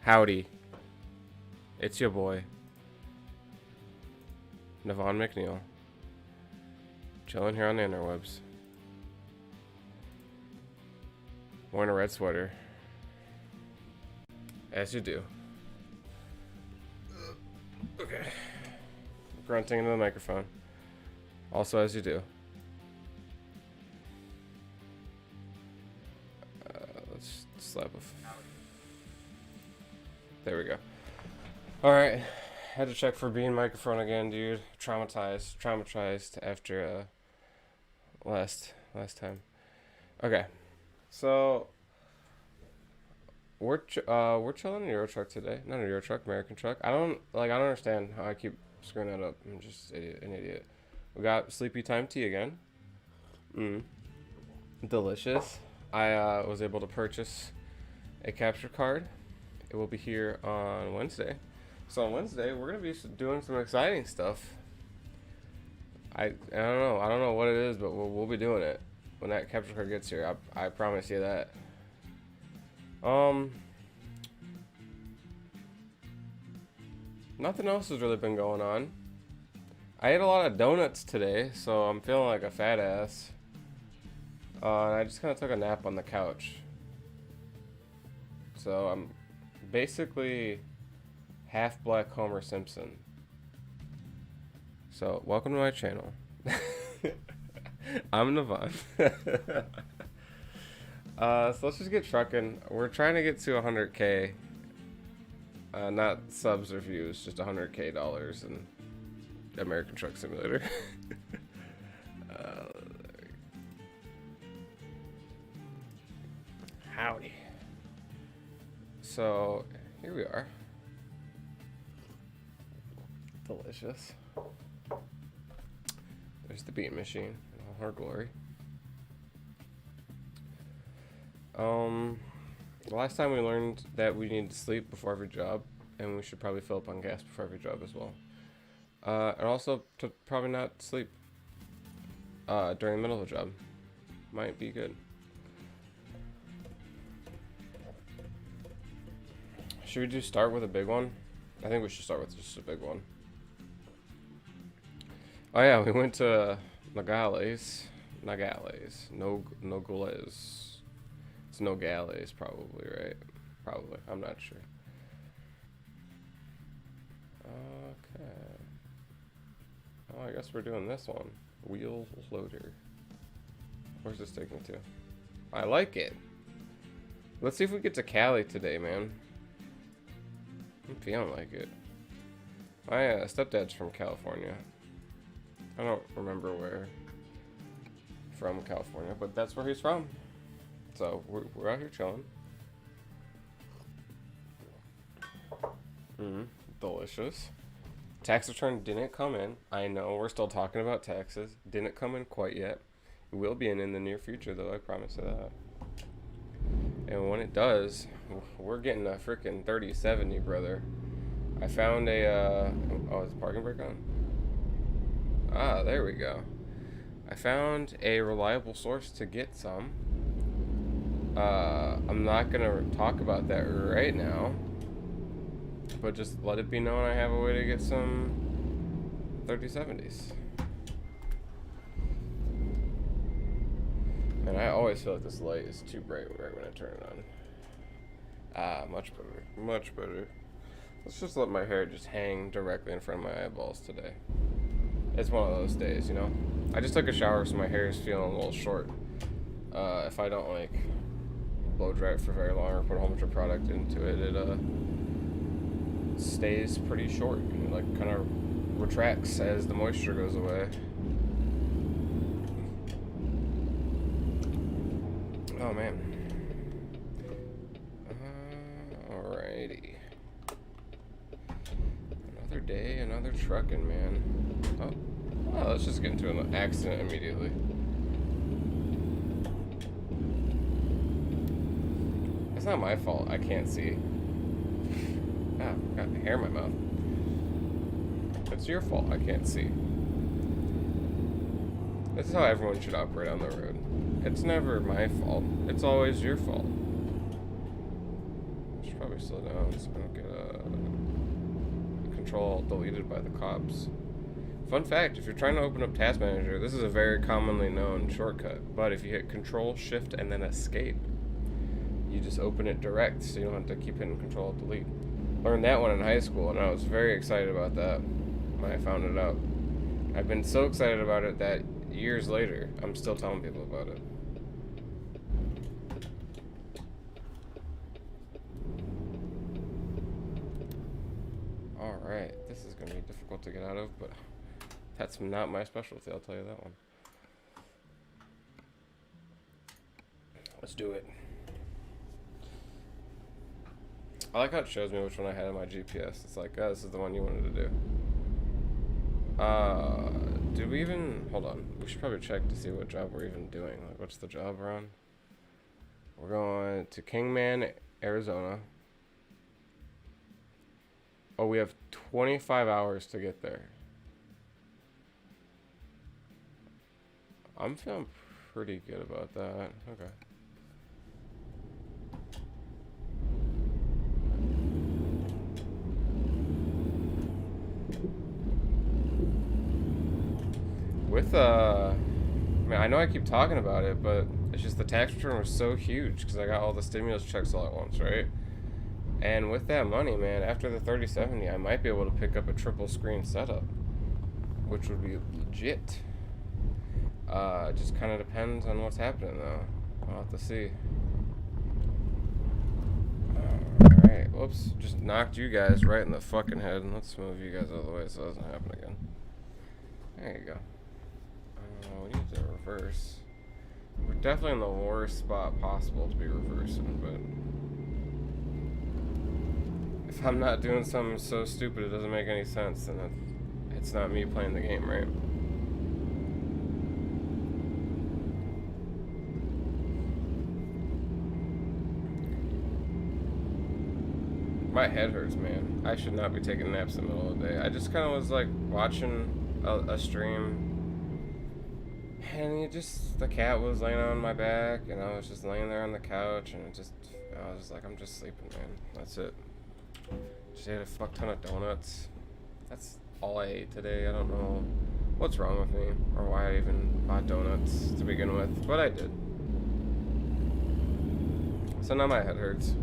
Howdy. It's your boy, Nevan McNeil. Chilling here on the interwebs. Wearing a red sweater. As you do. Okay. Grunting into the microphone. Also as you do. Let's slap a... There we go. Alright. Had to check for being microphone again, dude. Traumatized after last time. Okay. So we're chilling in a Euro truck today. Not a Euro truck, American truck. I don't understand how I keep screwing that up. I'm just an idiot. We got Sleepy Time Tea again. Delicious. I was able to purchase a capture card. It will be here on Wednesday. So on Wednesday, we're gonna be doing some exciting stuff. I don't know what it is, but we'll be doing it when that capture card gets here. I promise you that. Nothing else has really been going on. I ate a lot of donuts today, so I'm feeling like a fat ass. And I just kind of took a nap on the couch. So I'm basically half Black Homer Simpson. So welcome to my channel. I'm Nevan. So let's just get trucking. We're trying to get to 100K. Not subs or views, just $100K in American Truck Simulator. Howdy. So here we are. Delicious. There's the beat machine in all her glory. The last time we learned that we need to sleep before every job, and we should probably fill up on gas before every job as well. And also to probably not sleep during the middle of the job. Might be good. Should we just start with a big one? I think we should start with just a big one. Oh yeah, we went to Nogales. Nogales. It's Nogales probably, right? Probably. I'm not sure. Okay. Oh, I guess we're doing this one. Wheel loader. Where's this taking to? I like it. Let's see if we get to Cali today, man. I'm feeling like it. My stepdad's from California. I don't remember where from California, but that's where he's from. So we're out here chilling. Delicious. Tax return didn't come in. I know we're still talking about taxes. Didn't come in quite yet. It will be in the near future, though. I promise you that. And when it does, we're getting a freaking 3070, brother. I found a oh, is the parking brake on? Ah, there we go. I found a reliable source to get some. I'm not gonna talk about that right now, but just let it be known I have a way to get some 3070s. And I always feel like this light is too bright right when I turn it on. Ah, much better, much better. Let's just let my hair just hang directly in front of my eyeballs today. It's one of those days, you know? I just took a shower, so my hair is feeling a little short. If I don't, like, blow dry it for very long or put a whole bunch of product into it, it stays pretty short and, like, kind of retracts as the moisture goes away. Oh, man. Alrighty. Another day, another trucking, man. Oh, let's just get into an accident immediately. It's not my fault. I can't see. Ah, got hair in my mouth. It's your fault. I can't see. This is how everyone should operate on the road. It's never my fault. It's always your fault. Just should probably slow down so I don't get control deleted by the cops. Fun fact, if you're trying to open up Task Manager, this is a very commonly known shortcut, but if you hit Control, Shift, and then Escape, you just open it direct, so you don't have to keep hitting Control, Delete. Learned that one in high school, and I was very excited about that when I found it out. I've been so excited about it that years later, I'm still telling people about it. Alright, this is going to be difficult to get out of, but that's not my specialty, I'll tell you that one. Let's do it. I like how it shows me which one I had on my GPS. It's like, oh, this is the one you wanted to do. Did we even... Hold on. We should probably check to see what job we're even doing. Like, what's the job we're on? We're going to Kingman, Arizona. Oh, we have 25 hours to get there. I'm feeling pretty good about that. Okay. With, I mean, I know I keep talking about it, but it's just the tax return was so huge because I got all the stimulus checks all at once, right? And with that money, man, after the 3070, I might be able to pick up a triple screen setup, which would be legit. It just kind of depends on what's happening, though. I'll have to see. Alright, whoops. Just knocked you guys right in the fucking head. Let's move you guys out of the way so it doesn't happen again. There you go. We need to reverse. We're definitely in the worst spot possible to be reversing, but if I'm not doing something so stupid it doesn't make any sense, then it's not me playing the game, right? My head hurts, man. I should not be taking naps in the middle of the day. I just kind of was like watching a stream, and the cat was laying on my back, and I was just laying there on the couch, and I was just like, I'm just sleeping, man. That's it. Just ate a fuck ton of donuts. That's all I ate today. I don't know what's wrong with me, or why I even bought donuts to begin with, but I did. So now my head hurts.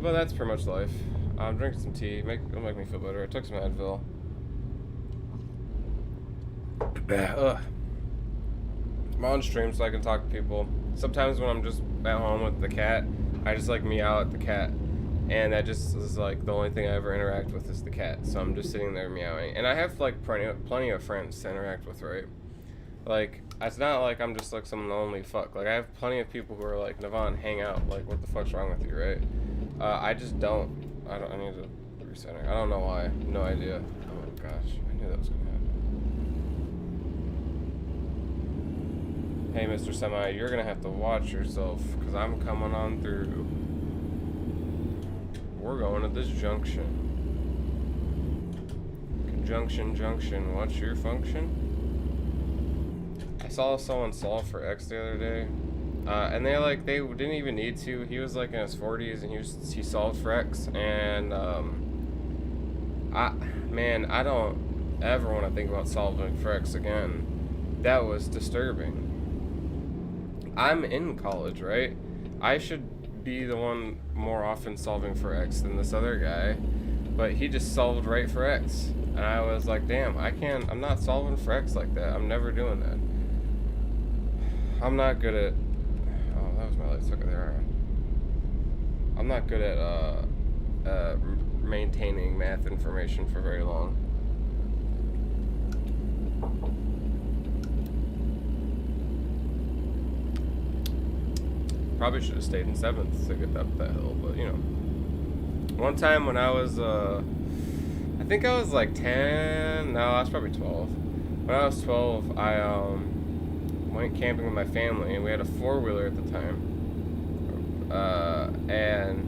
But that's pretty much life. I'm drinking some tea. It'll make me feel better. I took some Advil. Ugh. I'm on stream so I can talk to people. Sometimes when I'm just at home with the cat, I just like meow at the cat. And that just is like the only thing I ever interact with is the cat. So I'm just sitting there meowing. And I have like plenty of friends to interact with, right? Like, it's not like I'm just like some lonely fuck. Like, I have plenty of people who are like, Nevan, hang out. Like, what the fuck's wrong with you, right? I just don't. I need to recenter. I don't know why. No idea. Oh my gosh. I knew that was going to happen. Hey, Mr. Semi, you're going to have to watch yourself because I'm coming on through. We're going to this junction. Conjunction junction. What's your function? I saw someone solve for X the other day. And they didn't even need to. He was like in his 40s and he solved for X, and I don't ever want to think about solving for X again. That was disturbing. I'm in college, right? I should be the one more often solving for X than this other guy, but he just solved right for X, and I was like, damn, I'm not solving for X like that. I'm never doing that. I'm not good at. That was my light sucker there. I'm not good at maintaining math information for very long. Probably should have stayed in 7th to get up that hill, but you know. One time when I was, I think I was like 10. No, I was probably 12. When I was 12, I went camping with my family, and we had a 4-wheeler at the time, and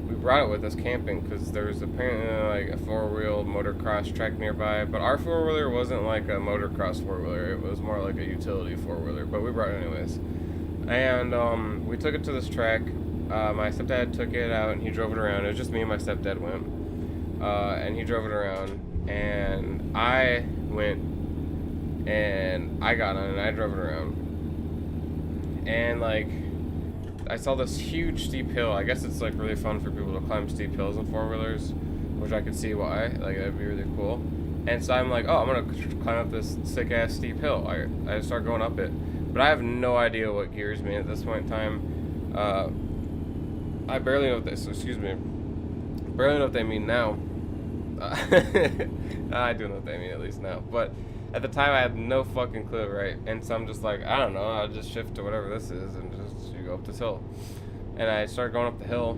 we brought it with us camping because there was apparently like a 4-wheel motocross track nearby, but our 4-wheeler wasn't like a motocross 4-wheeler, it was more like a utility 4-wheeler, but we brought it anyways. And we took it to this track, my stepdad took it out and he drove it around. It was just me and my stepdad went. And he drove it around. And I went and I got on it and I drove it around. And like, I saw this huge steep hill. I guess it's like really fun for people to climb steep hills in four-wheelers, which I could see why. Like, that'd be really cool. And so I'm like, oh, I'm gonna climb up this sick-ass steep hill. I start going up it. But I have no idea what gears mean at this point in time. I barely know what this, excuse me, barely know what they mean now. I do know what they mean at least now. But at the time, I had no fucking clue, right? And so I'm just like, I don't know, I'll just shift to whatever this is and just go up this hill. And I started going up the hill.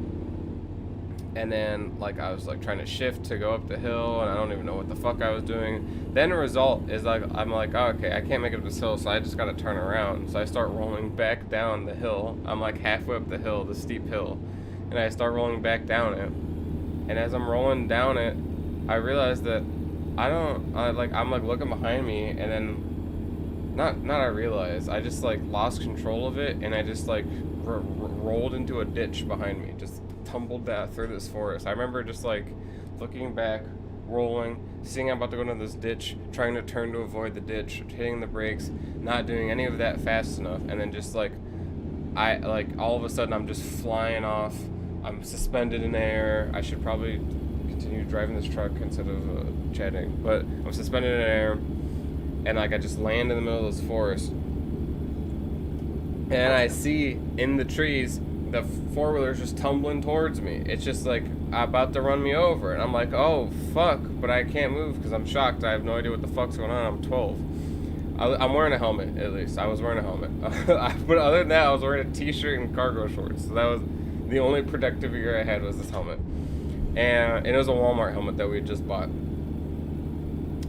And then, like, I was, like, trying to shift to go up the hill, and I don't even know what the fuck I was doing. Then the result is, like, I'm like, oh, okay, I can't make it up this hill, so I just gotta turn around. So I start rolling back down the hill. I'm, like, halfway up the hill, the steep hill. And I start rolling back down it. And as I'm rolling down it, I realize that I'm, like, looking behind me, and then, I realized, I just, like, lost control of it, and I just, like, rolled into a ditch behind me, just tumbled that through this forest. I remember just like looking back, rolling, seeing I'm about to go into this ditch, trying to turn to avoid the ditch, hitting the brakes, not doing any of that fast enough, and then just like all of a sudden I'm just flying off. I'm suspended in air. I should probably continue driving this truck instead of chatting, but I'm suspended in air, and like I just land in the middle of this forest, and I see in the trees the four-wheeler's just tumbling towards me. It's just like about to run me over, and I'm like, oh fuck, but I can't move because I'm shocked. I have no idea what the fuck's going on. I'm 12. I'm wearing a helmet, at least. I was wearing a helmet. But other than that, I was wearing a t-shirt and cargo shorts. So that was the only protective gear I had, was this helmet. And it was a Walmart helmet that we had just bought.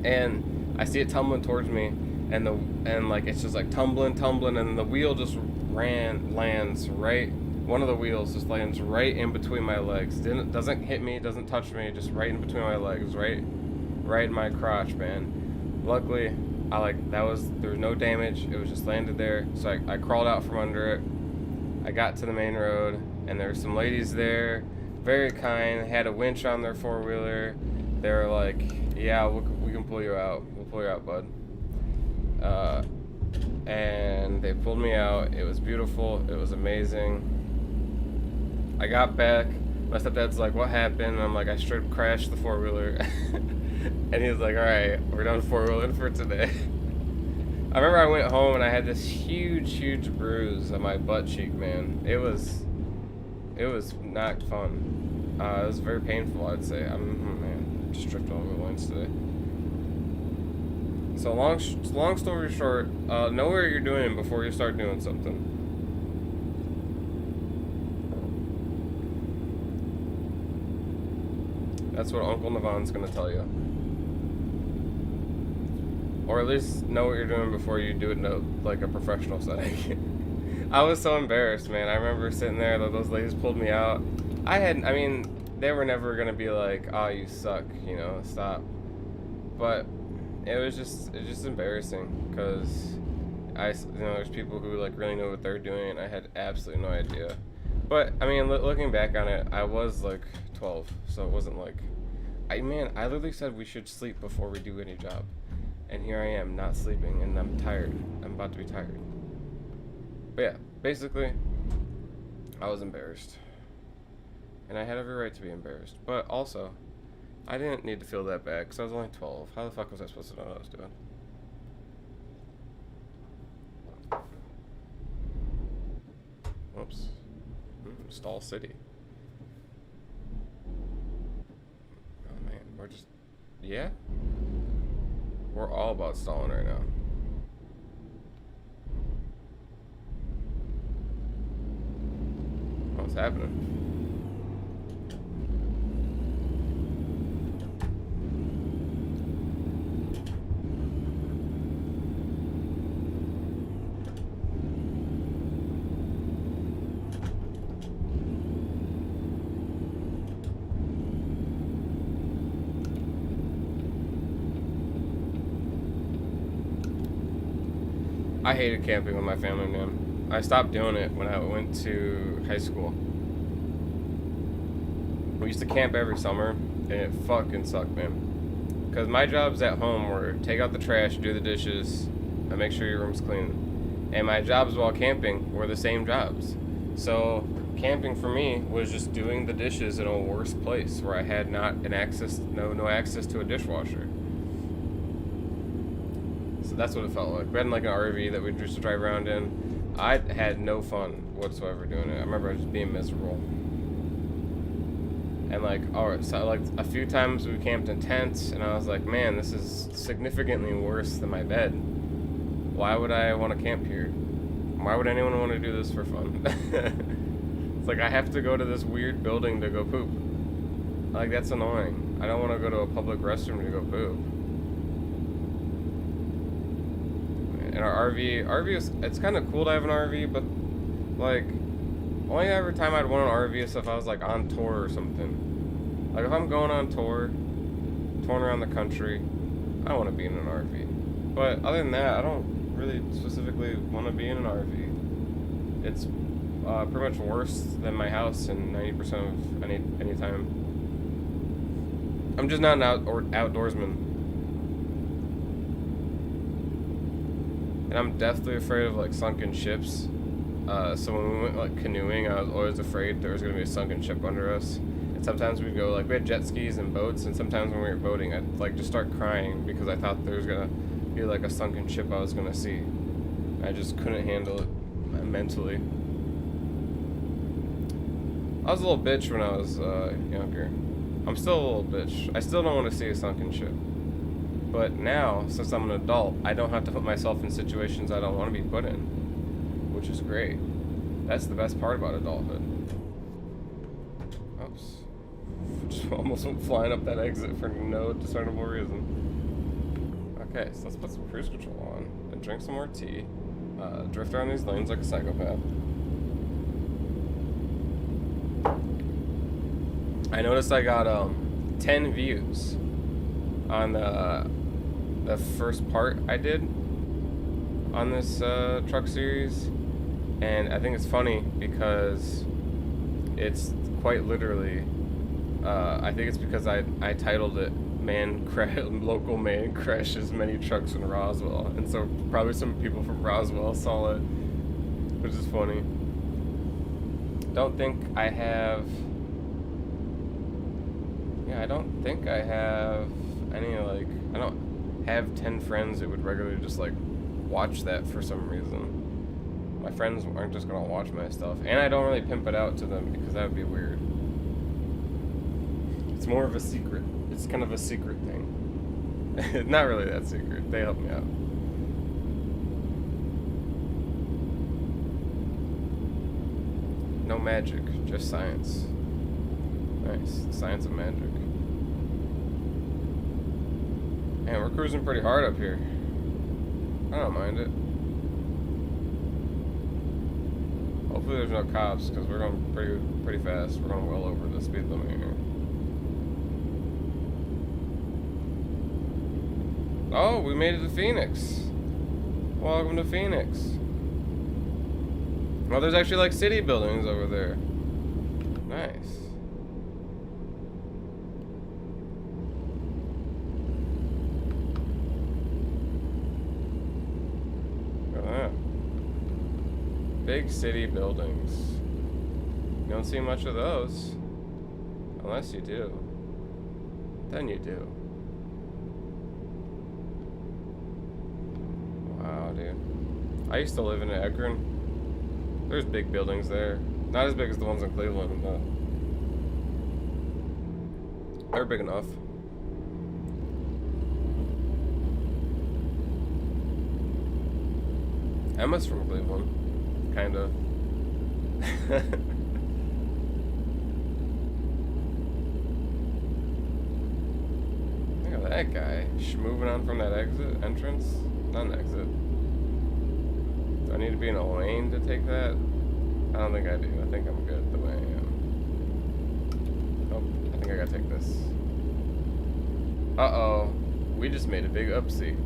And I see it tumbling towards me, and like it's just like tumbling, and the wheel just lands right. One of the wheels just lands right in between my legs. Doesn't hit me, doesn't touch me, just right in between my legs, right in my crotch, man. Luckily, there was no damage. It was just landed there. So I crawled out from under it. I got to the main road, and there were some ladies there, very kind. They had a winch on their four-wheeler. They were like, yeah, we can pull you out. We'll pull you out, bud. And they pulled me out. It was beautiful. It was amazing. I got back. My stepdad's like, what happened? And I'm like, I straight crashed the four-wheeler. And he was like, all right, we're done four-wheeling for today. I remember I went home and I had this huge bruise on my butt cheek, man. It was not fun. It was very painful, I'd say. Man, just tripped all over the lines today. So long story short, know what you're doing before you start doing something. That's what Uncle Nevan's gonna tell you. Or at least know what you're doing before you do it in like a professional setting. I was so embarrassed, man. I remember sitting there, those ladies pulled me out. I mean, they were never gonna be like, oh, you suck, you know, stop. But it was just embarrassing, because there's people who like really know what they're doing, and I had absolutely no idea. But I mean, looking back on it, I was like 12, so it wasn't like, I literally said we should sleep before we do any job, and here I am not sleeping, and I'm tired. I'm about to be tired. But yeah, basically, I was embarrassed, and I had every right to be embarrassed. But also, I didn't need to feel that bad, because I was only 12. How the fuck was I supposed to know what I was doing? Whoops. Stall City. Oh man, we're just... Yeah? We're all about stalling right now. What's happening? I hated camping with my family, man. I stopped doing it when I went to high school. We used to camp every summer, and it fucking sucked, man. Because my jobs at home were take out the trash, do the dishes, and make sure your room's clean. And my jobs while camping were the same jobs. So camping for me was just doing the dishes in a worse place where I had no access to a dishwasher. So that's what it felt like. We had like an RV that we used to drive around in. I had no fun whatsoever doing it. I remember just being miserable. And like, so like a few times we camped in tents, and I was like, man, this is significantly worse than my bed. Why would I want to camp here? Why would anyone want to do this for fun? It's like I have to go to this weird building to go poop. Like, that's annoying. I don't want to go to a public restroom to go poop. And our RV is, it's kind of cool to have an RV, but like, only every time I'd want an RV is if I was like on tour or something. Like if I'm going on tour, touring around the country, I want to be in an RV. But other than that, I don't really specifically want to be in an RV. It's pretty much worse than my house in 90% of any time. I'm just not an outdoorsman. And I'm deathly afraid of like sunken ships. So when we went like canoeing, I was always afraid there was going to be a sunken ship under us. And sometimes we'd go like, we had jet skis and boats, and sometimes when we were boating, I'd like just start crying because I thought there was going to be like a sunken ship I was going to see. I just couldn't handle it mentally. I was a little bitch when I was younger. I'm still a little bitch. I still don't want to see a sunken ship. But now, since I'm an adult, I don't have to put myself in situations I don't want to be put in, which is great. That's the best part about adulthood. Oops. Just almost went flying up that exit for no discernible reason. Okay, so let's put some cruise control on and drink some more tea. Drift around these lanes like a psychopath. I noticed I got 10 views on the first part I did on this truck series, and I think it's funny because it's quite literally I think it's because I titled it local man crashes many trucks in Roswell, and so probably some people from Roswell saw it, which is funny. Don't think I have any, like, I don't have 10 friends that would regularly just, like, watch that for some reason. My friends aren't just gonna watch my stuff. And I don't really pimp it out to them because that would be weird. It's more of a secret. It's kind of a secret thing. Not really that secret. They help me out. No magic, just science. Nice. The science of magic. Man, we're cruising pretty hard up here. I don't mind it. Hopefully there's no cops, because we're going pretty fast. We're going well over the speed limit here. Oh, we made it to Phoenix. Welcome to Phoenix. Well, there's actually like city buildings over there. Nice. Big city buildings. You don't see much of those. Unless you do. Then you do. Wow, dude. I used to live in Akron. There's big buildings there. Not as big as the ones in Cleveland, but they're big enough. Emma's from Cleveland. Kind of. Look at that guy. Moving on from that entrance? Not an exit. Do I need to be in a lane to take that? I don't think I do. I think I'm good the way I am. Oh, I think I gotta take this. Uh-oh. We just made a big oopsie.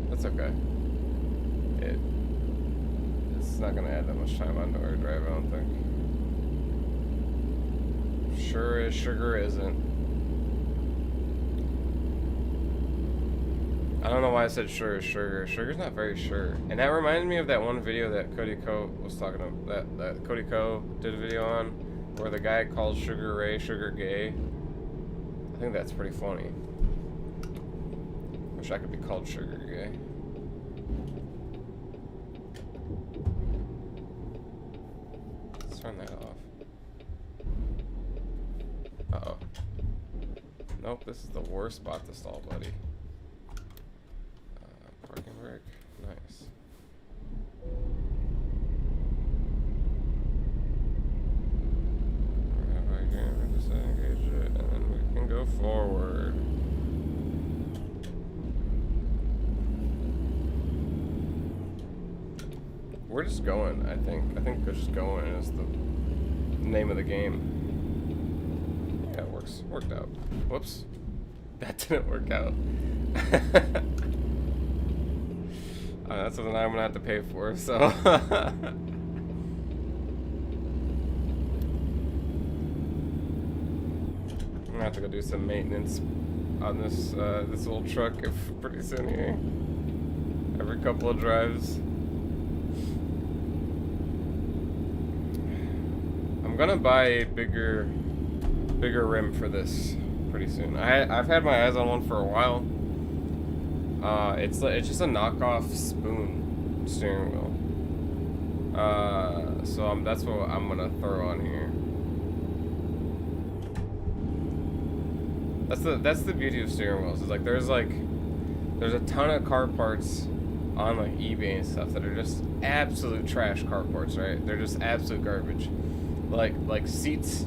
That's okay. It's not gonna add that much time onto our drive, I don't think. Sure is, sugar isn't. I don't know why I said sure is sugar. Sugar's not very sure. And that reminded me of that one video that Cody Co was talking about, that Cody Co did a video on, where the guy called Sugar Ray Sugar Gay. I think that's pretty funny. Wish I could be called Sugar Gay. Let's turn that off. Uh-oh. Nope, this is the worst spot to stall, buddy. Parking brake. Nice. Right here, we're just engage it, and then we can go forward. We're just going, I think. I think we're just going is the name of the game. Yeah, it works. Worked out. Whoops. That didn't work out. That's something I'm gonna have to pay for, so. I'm gonna have to go do some maintenance on this this old truck pretty soon here. Every couple of drives. I'm gonna buy a bigger rim for this pretty soon. I've had my eyes on one for a while. It's just a knockoff spoon steering wheel. So that's what I'm gonna throw on here. That's the beauty of steering wheels. Is like there's a ton of car parts on like eBay and stuff that are just absolute trash car parts, right? They're just absolute garbage. Like seats,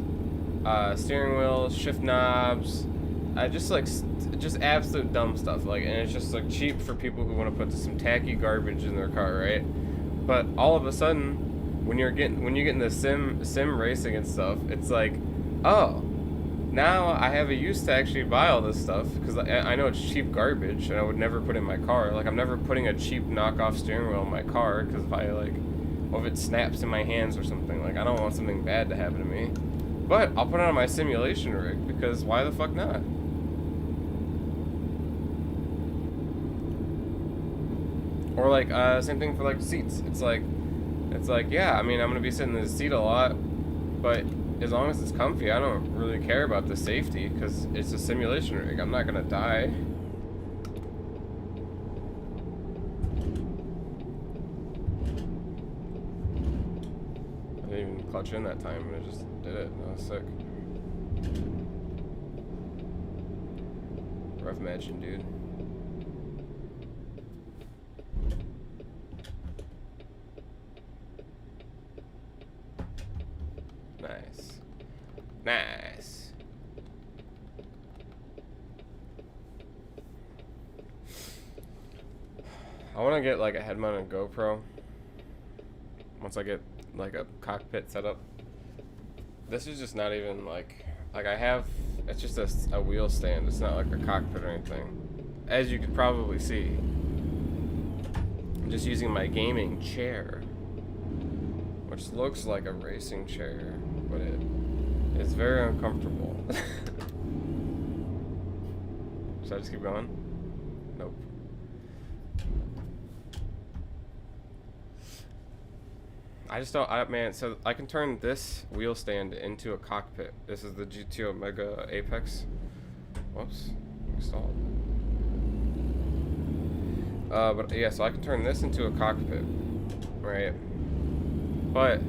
steering wheels, shift knobs. Just absolute dumb stuff, like, and it's just like cheap for people who want to put some tacky garbage in their car, right? But all of a sudden, when you get into sim racing and stuff, it's like, oh, now I have a use to actually buy all this stuff because I know it's cheap garbage and I would never put it in my car. Like, I'm never putting a cheap knockoff steering wheel in my car because if it snaps in my hands or something, like, I don't want something bad to happen to me. But I'll put it on my simulation rig because why the fuck not? Or like same thing for like seats. It's like yeah, I mean I'm gonna be sitting in the seat a lot, but as long as it's comfy, I don't really care about the safety because it's a simulation rig. I'm not gonna die. I didn't even clutch in that time, and I just did it. That was sick. Rough matching, dude. Nice. Nice. I want to get like a head-mounted GoPro once I get like a cockpit set up. This is just not even like I have, it's just a wheel stand. It's not like a cockpit or anything. As you could probably see, I'm just using my gaming chair, which looks like a racing chair, but it is very uncomfortable. Should I just keep going? Nope. I just don't, man, so I can turn this wheel stand into a cockpit. This is the GT Omega Apex. Whoops, installed. But yeah, so I can turn this into a cockpit, right? But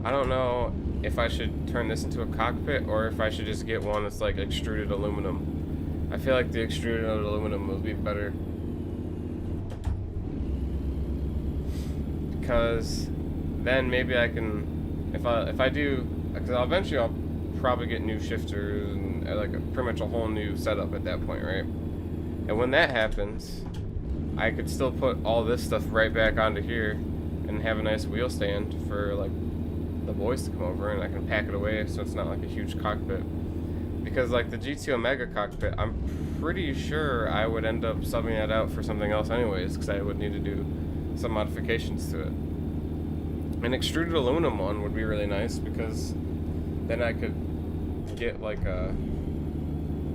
I don't know if I should turn this into a cockpit or if I should just get one that's like extruded aluminum. I feel like the extruded aluminum would be better. Because then maybe I can, if I do, because eventually I'll probably get new shifters and like pretty much a whole new setup at that point, right? And when that happens, I could still put all this stuff right back onto here and have a nice wheel stand for like the boys to come over, and I can pack it away so it's not like a huge cockpit. Because like the GT Omega cockpit, I'm pretty sure I would end up subbing that out for something else anyways, because I would need to do some modifications to it. An extruded aluminum one would be really nice because then I could get like a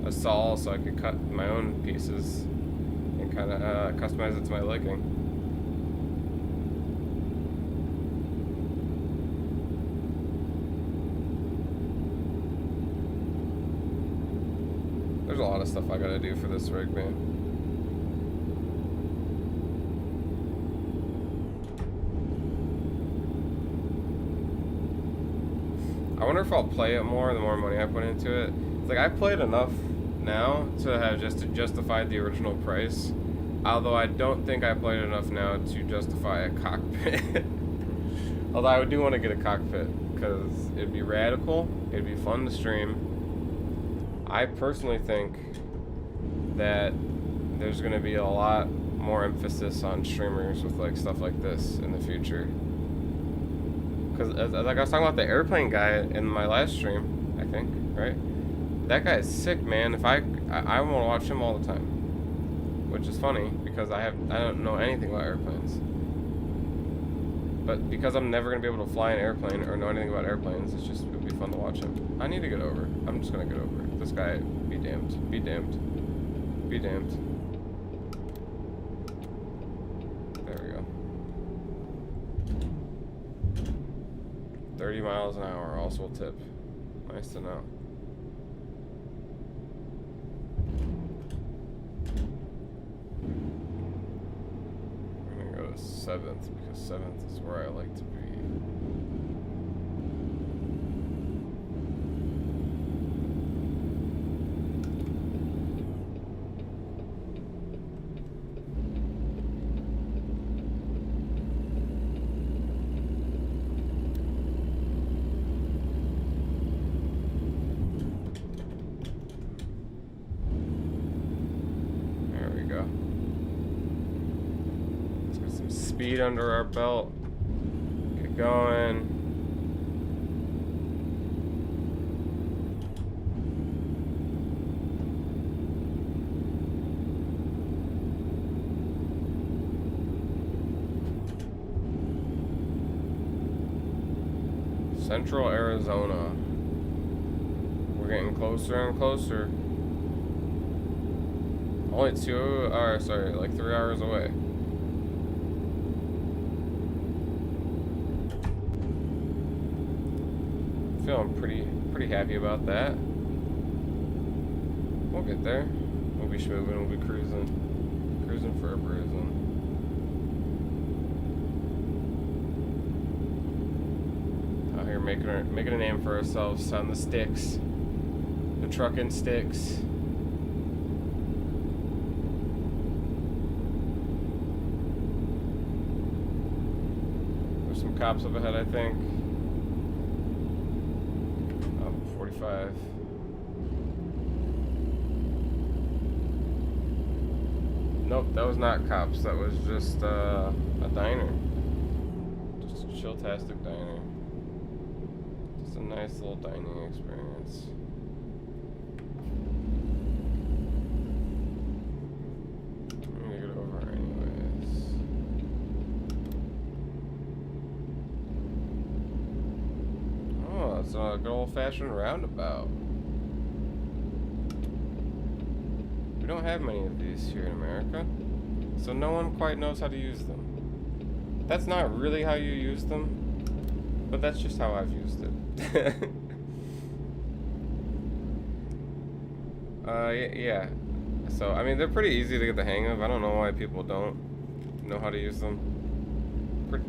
saw so I could cut my own pieces and kind of customize it to my liking. There's a lot of stuff I gotta do for this rig, man. I wonder if I'll play it more the more money I put into it. It's like I've played enough now to have justified the original price. Although I don't think I played enough now to justify a cockpit. Although I do want to get a cockpit because it'd be radical, it'd be fun to stream. I personally think that there's going to be a lot more emphasis on streamers with like stuff like this in the future. Because like I was talking about the airplane guy in my last stream, I think, right? That guy is sick, man. If I want to watch him all the time, which is funny because I don't know anything about airplanes. But because I'm never gonna be able to fly an airplane or know anything about airplanes, it'll be fun to watch him. I need to get over it. I'm just gonna get over it. This guy, be damned, be damned, be damned. There we go. 30 miles an hour, also a tip. Nice to know. I'm gonna go to 7th because 7th is where I like to be. Speed under our belt. Get going. Central Arizona. We're getting closer and closer. Only 3 hours away. Feeling pretty happy about that. We'll get there. We'll be schmoving, we'll be cruising for a bruising. Out here making a name for ourselves on the sticks, the trucking sticks. There's some cops up ahead, I think. 45. Nope, that was not cops. That was just a diner. Just a chill-tastic diner. Just a nice little dining experience. I'm gonna get over anyways. Oh, it's a good old-fashioned roundabout. We don't have many of these here in America, so no one quite knows how to use them. That's not really how you use them, but that's just how I've used it. Yeah. So, I mean, they're pretty easy to get the hang of. I don't know why people don't know how to use them.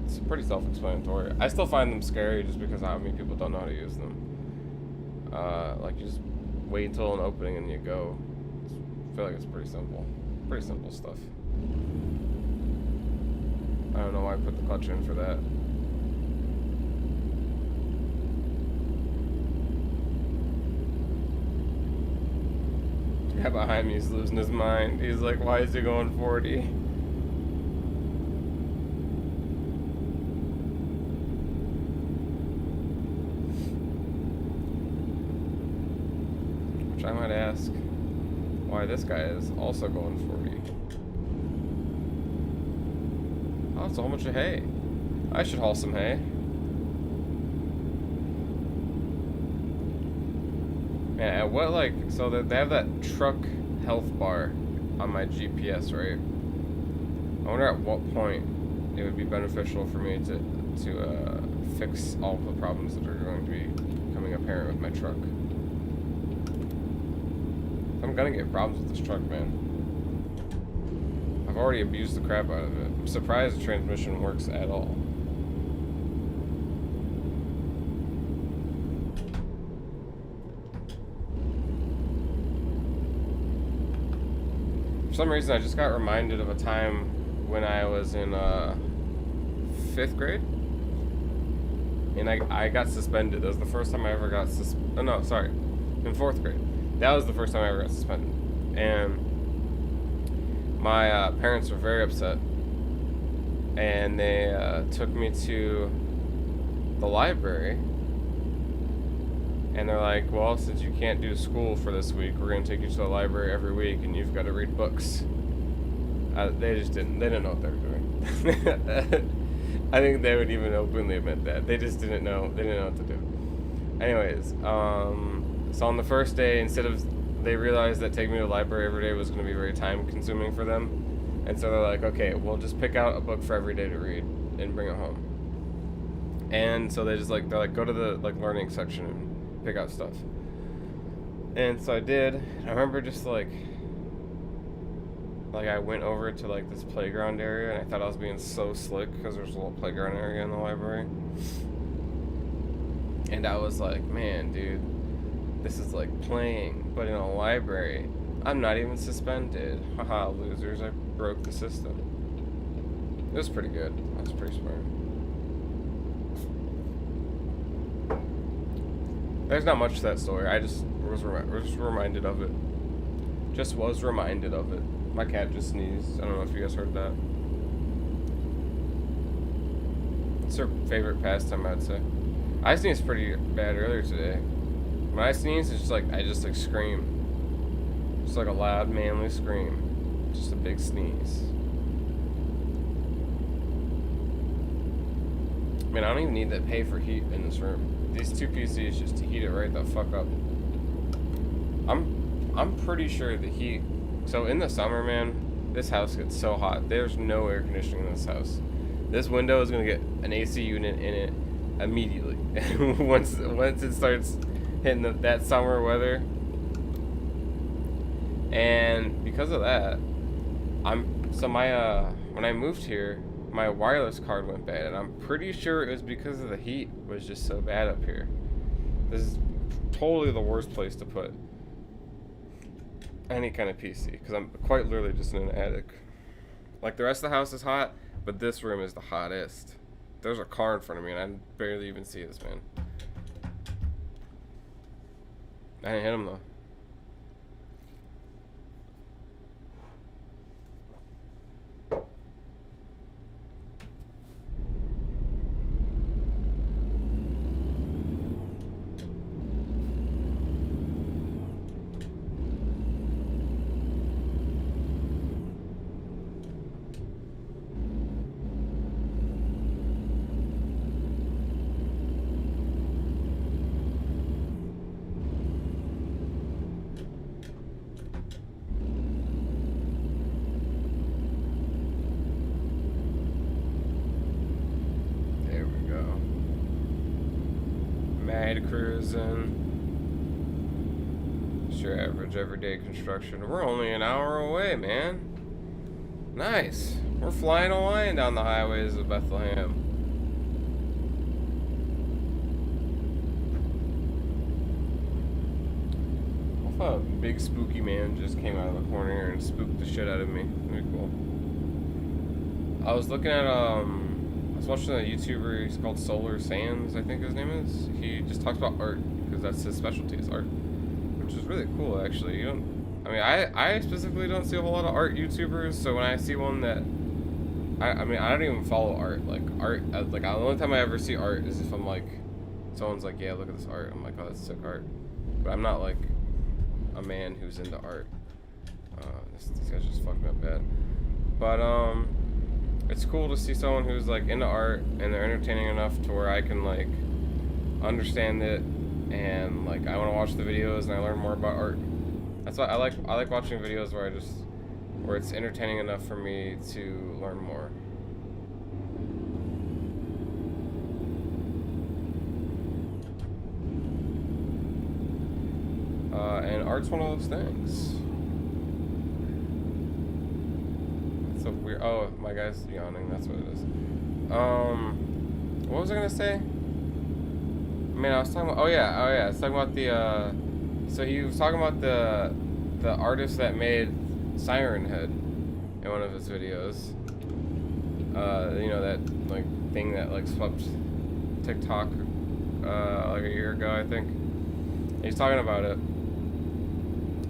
It's pretty self-explanatory. I still find them scary just because how many people don't know how to use them. Like, you just wait until an opening and you go. I feel like it's pretty simple. Pretty simple stuff. I don't know why I put the clutch in for that. The guy behind me is losing his mind. He's like, why is he going 40? Which I might ask why this guy is also going 40. Oh, it's a whole bunch of hay. I should haul some hay. Man, at what, like, so that they have that truck health bar on my GPS, right? I wonder at what point it would be beneficial for me to fix all the problems that are going to be becoming apparent with my truck. I'm gonna get problems with this truck, man. I've already abused the crap out of it. I'm surprised the transmission works at all. For some reason, I just got reminded of a time when I was in 5th grade, and I got suspended. That was the first time I ever got oh no, sorry, in 4th grade. That was the first time I ever got suspended, and my parents were very upset, and they took me to the library, and they're like, well, since you can't do school for this week, we're going to take you to the library every week, and you've got to read books. They didn't know what they were doing. I think they would even openly admit that. They just didn't know what to do. Anyways, so on the first day, they realized that taking me to the library every day was going to be very time consuming for them. And so they're like, okay, we'll just pick out a book for every day to read and bring it home. And so they're like, go to the learning section and pick out stuff. And so I did. I remember just like I went over to like this playground area, and I thought I was being so slick because there's a little playground area in the library. And I was like, man, dude, this is like playing, but in a library. I'm not even suspended. Haha, losers, I broke the system. It was pretty good. I was pretty smart. There's not much to that story. I just was reminded of it. Just was reminded of it. My cat just sneezed. I don't know if you guys heard that. It's her favorite pastime, I'd say. I sneezed pretty bad earlier today. When I sneeze, it's just like, I just like scream. Just like a loud, manly scream. Just a big sneeze. I mean, I don't even need to pay for heat in this room. These two PCs just to heat it right the fuck up. I'm pretty sure the heat. So in the summer, man, this house gets so hot. There's no air conditioning in this house. This window is gonna get an AC unit in it immediately. once it starts hitting that summer weather. And because of that, when I moved here, my wireless card went bad, and I'm pretty sure it was because of the heat was just so bad up here. This is totally the worst place to put any kind of PC, because I'm quite literally just in an attic. Like, the rest of the house is hot, but this room is the hottest. There's a car in front of me, and I barely even see this, man. I didn't hit him, though. Cruising. It's your average everyday construction. We're only an hour away, man. Nice. We're flying a line down the highways of Bethlehem. I thought a big spooky man just came out of the corner here and spooked the shit out of me. Pretty cool. I was looking at I was watching a YouTuber, he's called Solar Sands, I think his name is. He just talks about art, because that's his specialty, is art. Which is really cool, actually. I specifically don't see a whole lot of art YouTubers, so when I see one that, I don't even follow art. Like, the only time I ever see art is if I'm like, someone's like, yeah, look at this art. I'm like, oh, that's sick art. But I'm not like a man who's into art. These guys just fucked me up bad. But, it's cool to see someone who's like into art and they're entertaining enough to where I can like understand it and like I want to watch the videos and I learn more about art. That's why I like watching videos where it's entertaining enough for me to learn more. And art's one of those things. It's so weird. Oh, my guy's yawning. That's what it is. What was I gonna say? Man, I was talking about. Oh yeah. I was talking about the. So he was talking about the artist that made Siren Head in one of his videos. You know that like thing that like swept TikTok like a year ago, I think. He's talking about it.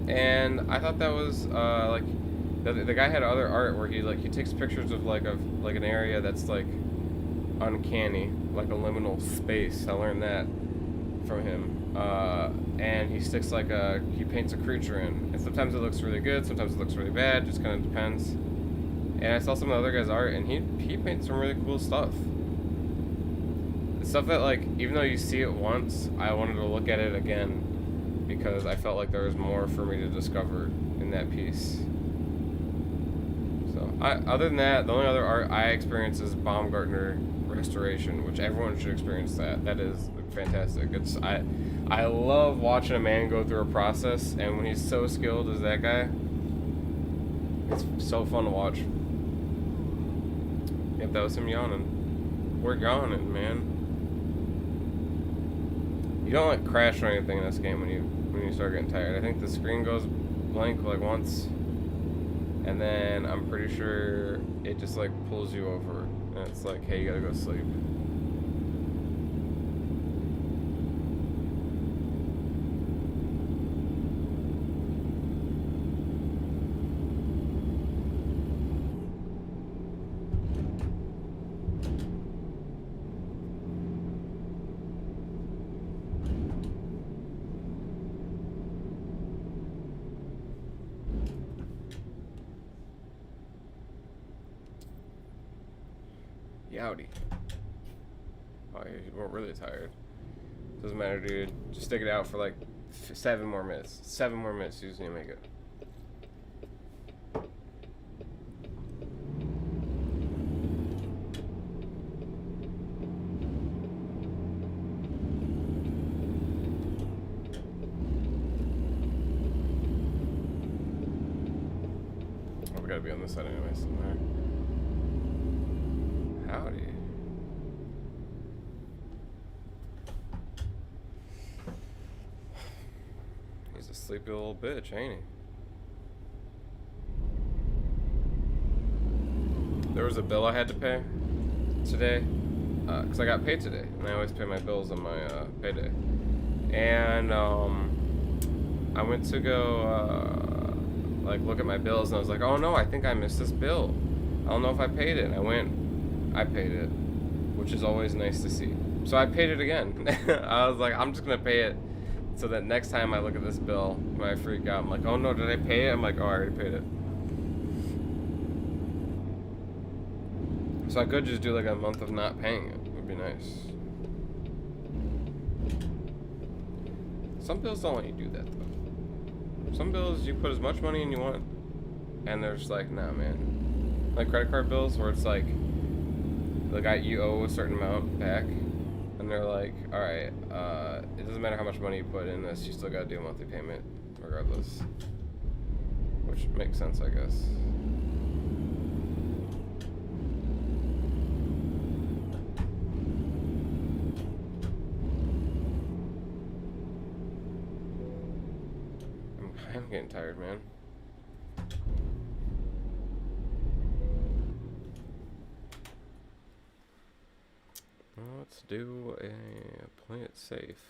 And I thought that was like the guy had other art where he takes pictures of an area that's like uncanny, like a liminal space. I learned that from him. And he sticks he paints a creature in, and sometimes it looks really good, sometimes it looks really bad, just kind of depends. And I saw some of the other guys' art, and he paints some really cool stuff. Stuff that like even though you see it once, I wanted to look at it again. Because I felt like there was more for me to discover in that piece. So, other than that, the only other art I experience is Baumgartner restoration, which everyone should experience that. That is fantastic. I love watching a man go through a process, and when he's so skilled as that guy, it's so fun to watch. Yep, that was him yawning. We're yawning, man. You don't like crash or anything in this game when you start getting tired. I think the screen goes blank like once, and then I'm pretty sure it just like pulls you over, and it's like, hey, you gotta go sleep. Yowdy. Oh, you weren't really tired. Doesn't matter, dude. Just stick it out for like 7 more minutes. 7 more minutes, you just need to make it. Oh, we gotta be on this side anyway, somewhere. Howdy. He's a sleepy little bitch, ain't he? There was a bill I had to pay today, because I got paid today, and I always pay my bills on my payday. And I went to go like look at my bills, and I was like, oh no, I think I missed this bill. I don't know if I paid it. And I paid it, which is always nice to see. So I paid it again. I was like, I'm just gonna pay it so that next time I look at this bill, when I freak out, I'm like, oh no, did I pay it? I'm like, oh, I already paid it. So I could just do like a month of not paying it. It would be nice. Some bills don't let you do that though. Some bills you put as much money in you want, and they're just like, nah, man. Like credit card bills where it's like you owe a certain amount back, and they're like, all right, it doesn't matter how much money you put in this, you still gotta do a monthly payment regardless. Which makes sense, I guess. I'm getting tired, man. Let's do play it safe.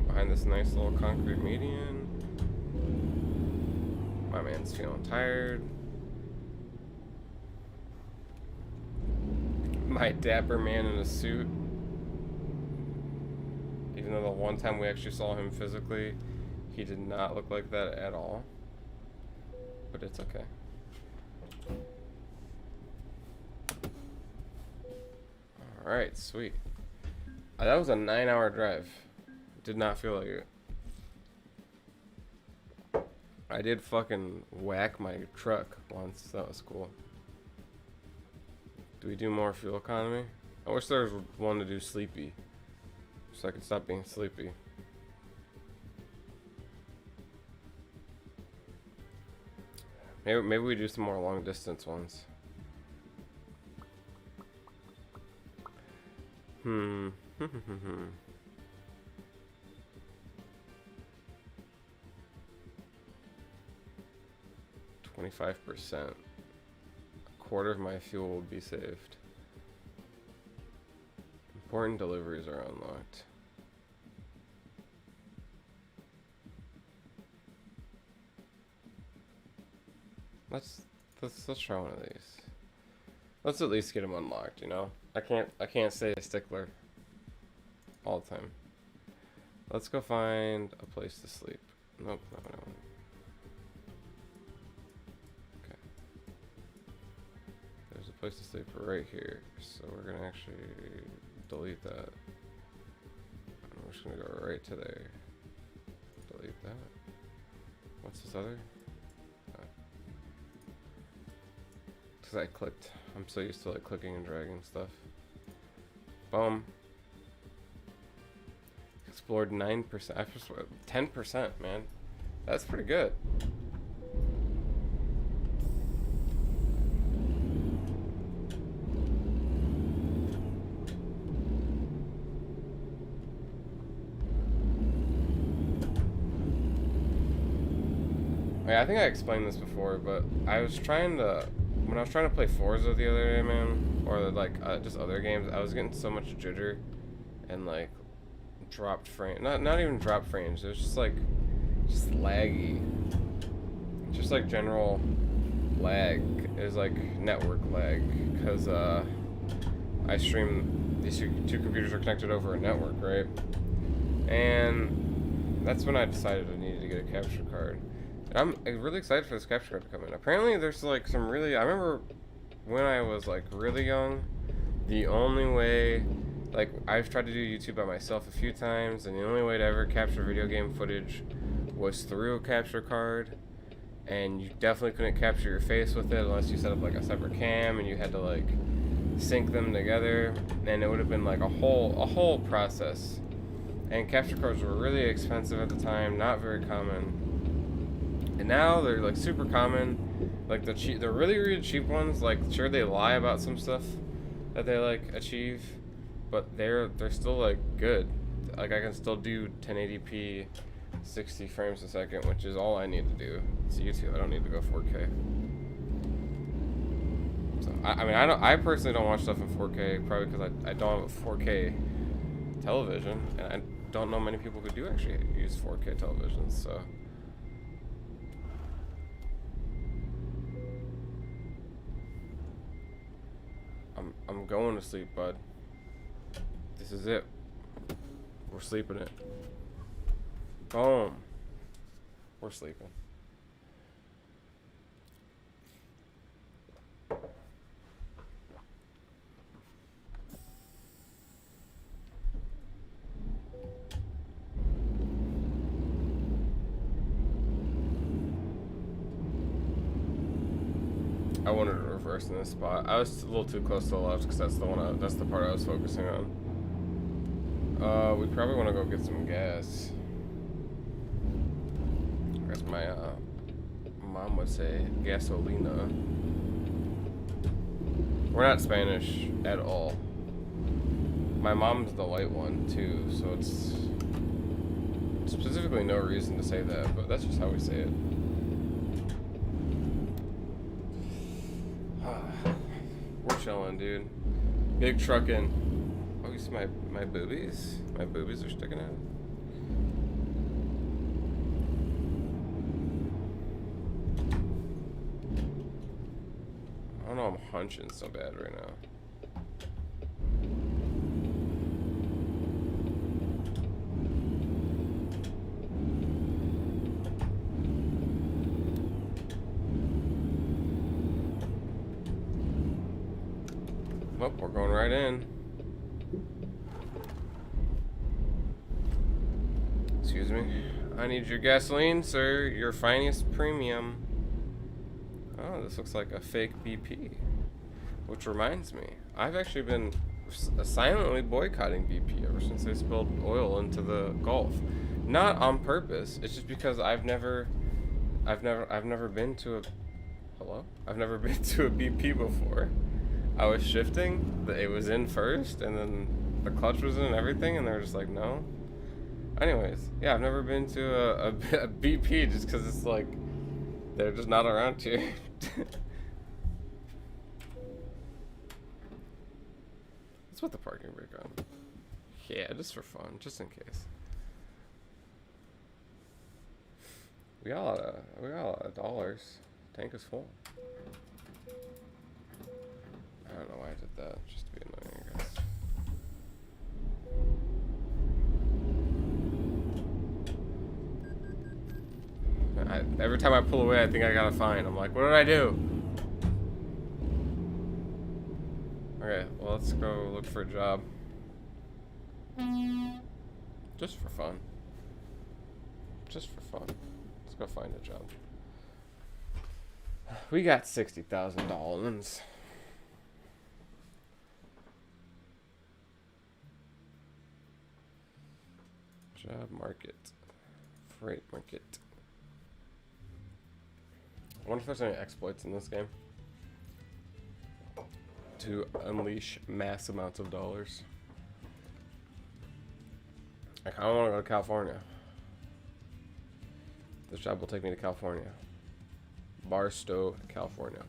Behind this nice little concrete median. My man's feeling tired. My dapper man in a suit. Even though the one time we actually saw him physically, he did not look like that at all. But it's okay. Alright, sweet. That was a 9-hour drive. Did not feel like it. I did fucking whack my truck once. That was cool. Do we do more fuel economy? I wish there was one to do sleepy, so I could stop being sleepy. Maybe we do some more long distance ones. 25%. A quarter of my fuel will be saved. Important deliveries are unlocked. Let's try one of these. Let's at least get them unlocked, you know? I can't stay a stickler all the time. Let's go find a place to sleep. Nope, no. Okay. There's a place to sleep right here. So we're gonna actually delete that. And we're just gonna go right to there. Delete that. What's this other? Because I clicked. I'm so used to like clicking and dragging stuff. Boom. Explored 9%. I just 10%, man. That's pretty good. Yeah, I think I explained this before, but I was trying to. When I was trying to play Forza the other day, man, or like just other games, I was getting so much jitter and like dropped frame. Not even dropped frames. It was just laggy. Just like general lag. It was like network lag because I stream. These two computers are connected over a network, right? And that's when I decided I needed to get a capture card. I'm really excited for this capture card to come in. Apparently there's like some really, I remember when I was like really young, the only way, like I've tried to do YouTube by myself a few times, and the only way to ever capture video game footage was through a capture card, and you definitely couldn't capture your face with it unless you set up like a separate cam and you had to like sync them together, and it would have been like a whole process. And capture cards were really expensive at the time, not very common. And now they're like super common, like the really cheap ones. Like sure they lie about some stuff that they like achieve, but they're still like good. Like I can still do 1080p, 60 frames a second, which is all I need to do. It's YouTube. I don't need to go 4K. So I mean I personally don't watch stuff in 4K, probably because I don't have a 4K television, and I don't know many people who do actually use 4K televisions. So. I'm going to sleep, bud. This is it. We're sleeping it. Boom. We're sleeping. I wanted to reverse in this spot. I was a little too close to the left because that's the part I was focusing on. We probably want to go get some gas. As my mom would say, gasolina. We're not Spanish at all. My mom's the white one too, so it's specifically no reason to say that, but that's just how we say it. We're chilling, dude. Big trucking. Oh, you see my boobies? My boobies are sticking out. I don't know, I'm hunching so bad right now. Well, we're going right in. I need your gasoline, sir. Your finest premium. Oh, this looks like a fake BP. Which reminds me, I've actually been silently boycotting BP ever since they spilled oil into the Gulf. Not on purpose. It's just because I've never been to a I've never been to a BP before. I was shifting, it was in first, and then the clutch was in and everything, and they were just like, no. Anyways, yeah, I've never been to a BP just because it's like, they're just not around here. Let's put the parking brake on. Yeah, just for fun, just in case. We got a lot of dollars. Tank is full. I don't know why I did that, just to be annoying, I guess. Every time I pull away, I think I got a fine. I'm like, what did I do? Okay, well, let's go look for a job. Just for fun. Just for fun. Let's go find a job. We got $60,000. Job market. Freight market. I wonder if there's any exploits in this game to unleash mass amounts of dollars. I kind of want to go to California. This job will take me to California. Barstow, California.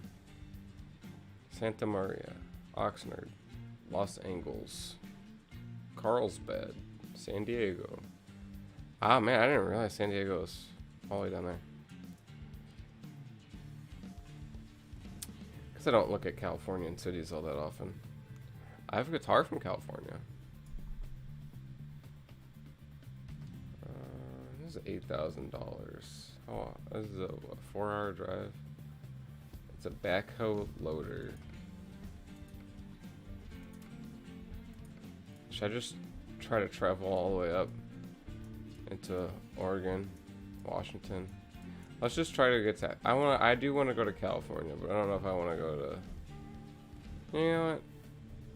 Santa Maria, Oxnard, Los Angeles, Carlsbad, San Diego. Ah, man, I didn't realize San Diego's all the way down there. Because I don't look at Californian cities all that often. I have a guitar from California. This is $8,000. Oh, this is a 4-hour drive. It's a backhoe loader. Should I just try to travel all the way up into Oregon, Washington? Let's just try to get to. I do want to go to California, but I don't know if I want to go to. You know what?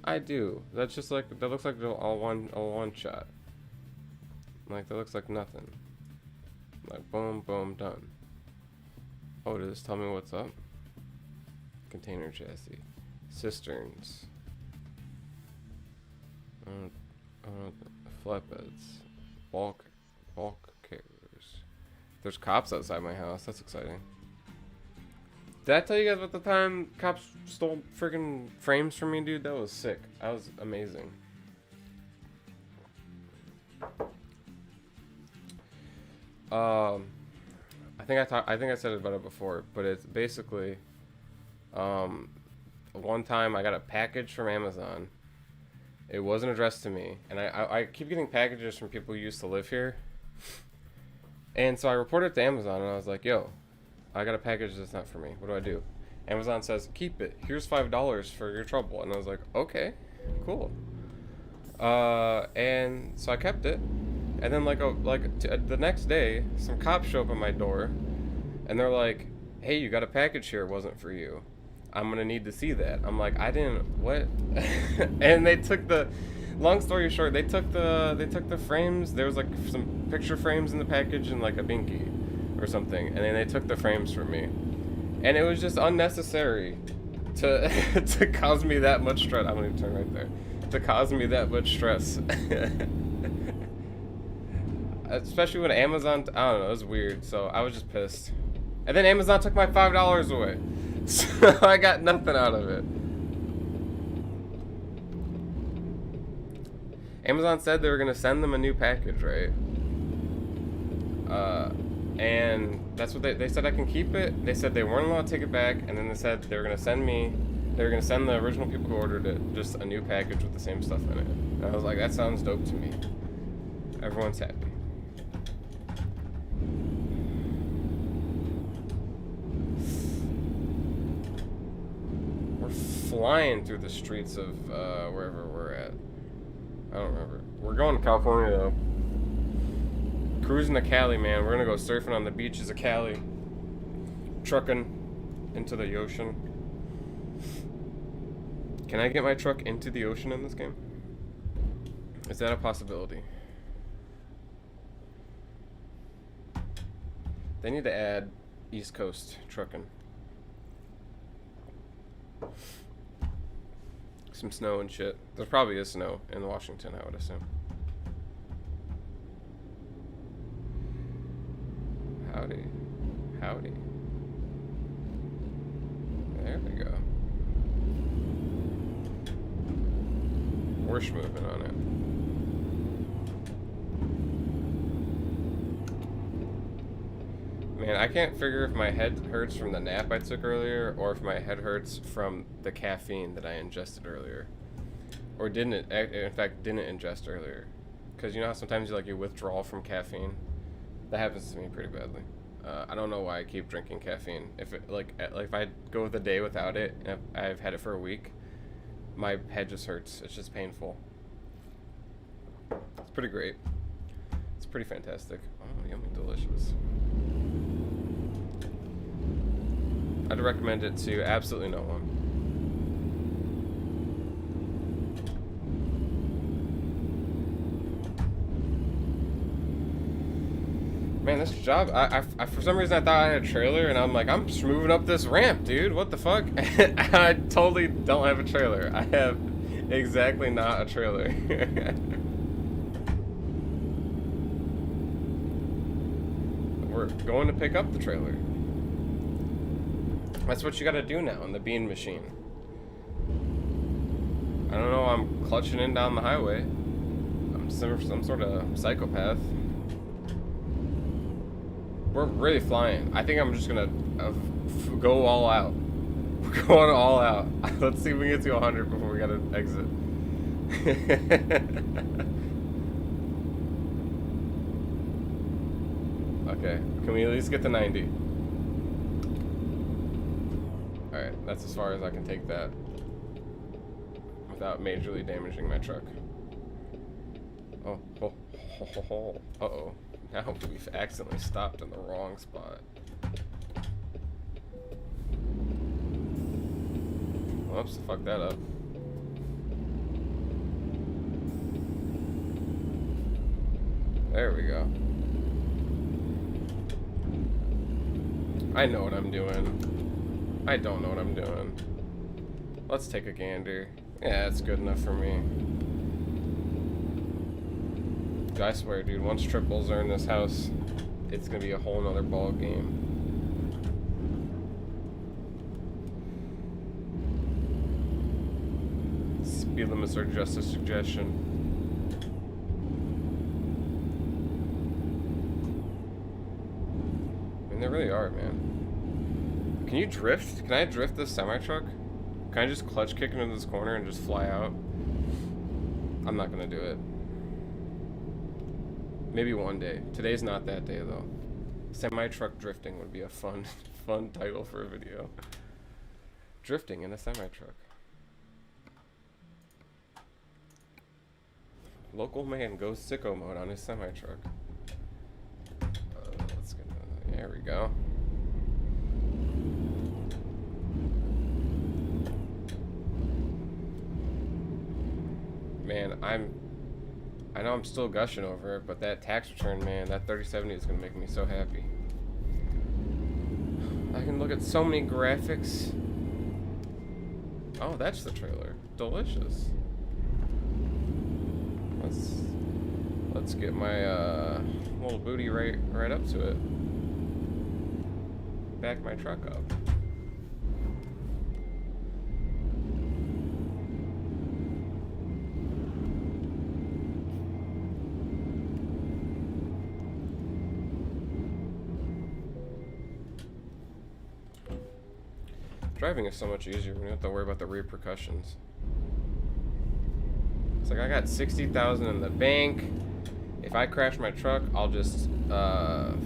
I do. That's just like that looks like all one shot. Like that looks like nothing. Like boom, boom, done. Oh, does this tell me what's up? Container chassis, cisterns, flatbeds, bulk carriers. There's cops outside my house. That's exciting. Did I tell you guys about the time cops stole freaking frames from me, dude? That was sick. That was amazing. I think I said about it before, but it's basically one time I got a package from Amazon. It wasn't addressed to me, and I keep getting packages from people who used to live here. And so I reported it to Amazon, and I was like, yo, I got a package that's not for me. What do I do? Amazon says, keep it. Here's $5 for your trouble. And I was like, okay, cool. And so I kept it. And then the next day, some cops show up at my door, and they're like, hey, you got a package here. It wasn't for you. I'm going to need to see that. I'm like, I didn't, what? And they took long story short, they took the frames. There was like some picture frames in the package and like a binky or something. And then they took the frames from me. And it was just unnecessary to to cause me that much stress. I'm going to turn right there. To cause me that much stress. Especially when Amazon, I don't know, it was weird. So I was just pissed. And then Amazon took my $5 away. So I got nothing out of it. Amazon said they were going to send them a new package, right? And that's what they said I can keep it. They said they weren't allowed to take it back. And then they said they were going to send the original people who ordered it just a new package with the same stuff in it. And I was like, that sounds dope to me. Everyone's happy. We're flying through the streets of wherever we're at. I don't remember. We're going to California though. Cruising to Cali, man. We're gonna go surfing on the beaches of Cali. Trucking into the ocean. Can I get my truck into the ocean in this game? Is that a possibility? They need to add East Coast trucking. Some snow and shit. There probably is snow in Washington, I would assume. Howdy. Howdy. There we go. We're schmoving on it. Man, I can't figure if my head hurts from the nap I took earlier or if my head hurts from the caffeine that I ingested earlier. Or didn't, in fact, didn't ingest earlier. Because you know how sometimes you withdraw from caffeine? That happens to me pretty badly. I don't know why I keep drinking caffeine. If I go the day without it, and if I've had it for a week, my head just hurts. It's just painful. It's pretty great. It's pretty fantastic. Oh, yummy, delicious. I'd recommend it to absolutely no one. Man, this job, I for some reason I thought I had a trailer, and I'm like, I'm just moving up this ramp, dude. What the fuck? I totally don't have a trailer. I have exactly not a trailer. We're going to pick up the trailer. That's what you gotta do now in the bean machine. I don't know, I'm clutching in down the highway. I'm some sort of psychopath. We're really flying. I think I'm just gonna go all out. We're going all out. Let's see if we can get to 100 before we gotta exit. Okay, can we at least get to 90? Alright, that's as far as I can take that without majorly damaging my truck. Oh, uh-oh. Now we've accidentally stopped in the wrong spot. Whoops, fuck that up. There we go. I know what I'm doing. I don't know what I'm doing. Let's take a gander. Yeah, it's good enough for me. I swear, dude, once triples are in this house, it's gonna be a whole nother ball game. Speed limits are just a suggestion. I mean, they really are, man. Can you drift? Can I drift this semi-truck? Can I just clutch kick into this corner and just fly out? I'm not gonna do it. Maybe one day. Today's not that day, though. Semi-truck drifting would be a fun title for a video. Drifting in a semi-truck. Local man goes sicko mode on his semi-truck. Let's get there we go. Man, I know I'm still gushing over it, but that tax return, man, that 3070 is going to make me so happy. I can look at so many graphics. Oh, that's the trailer. Delicious. Let's get my little booty right up to it. Back my truck up. Driving is so much easier when you don't have to worry about the repercussions. It's like I got 60,000 in the bank. If I crash my truck, I'll just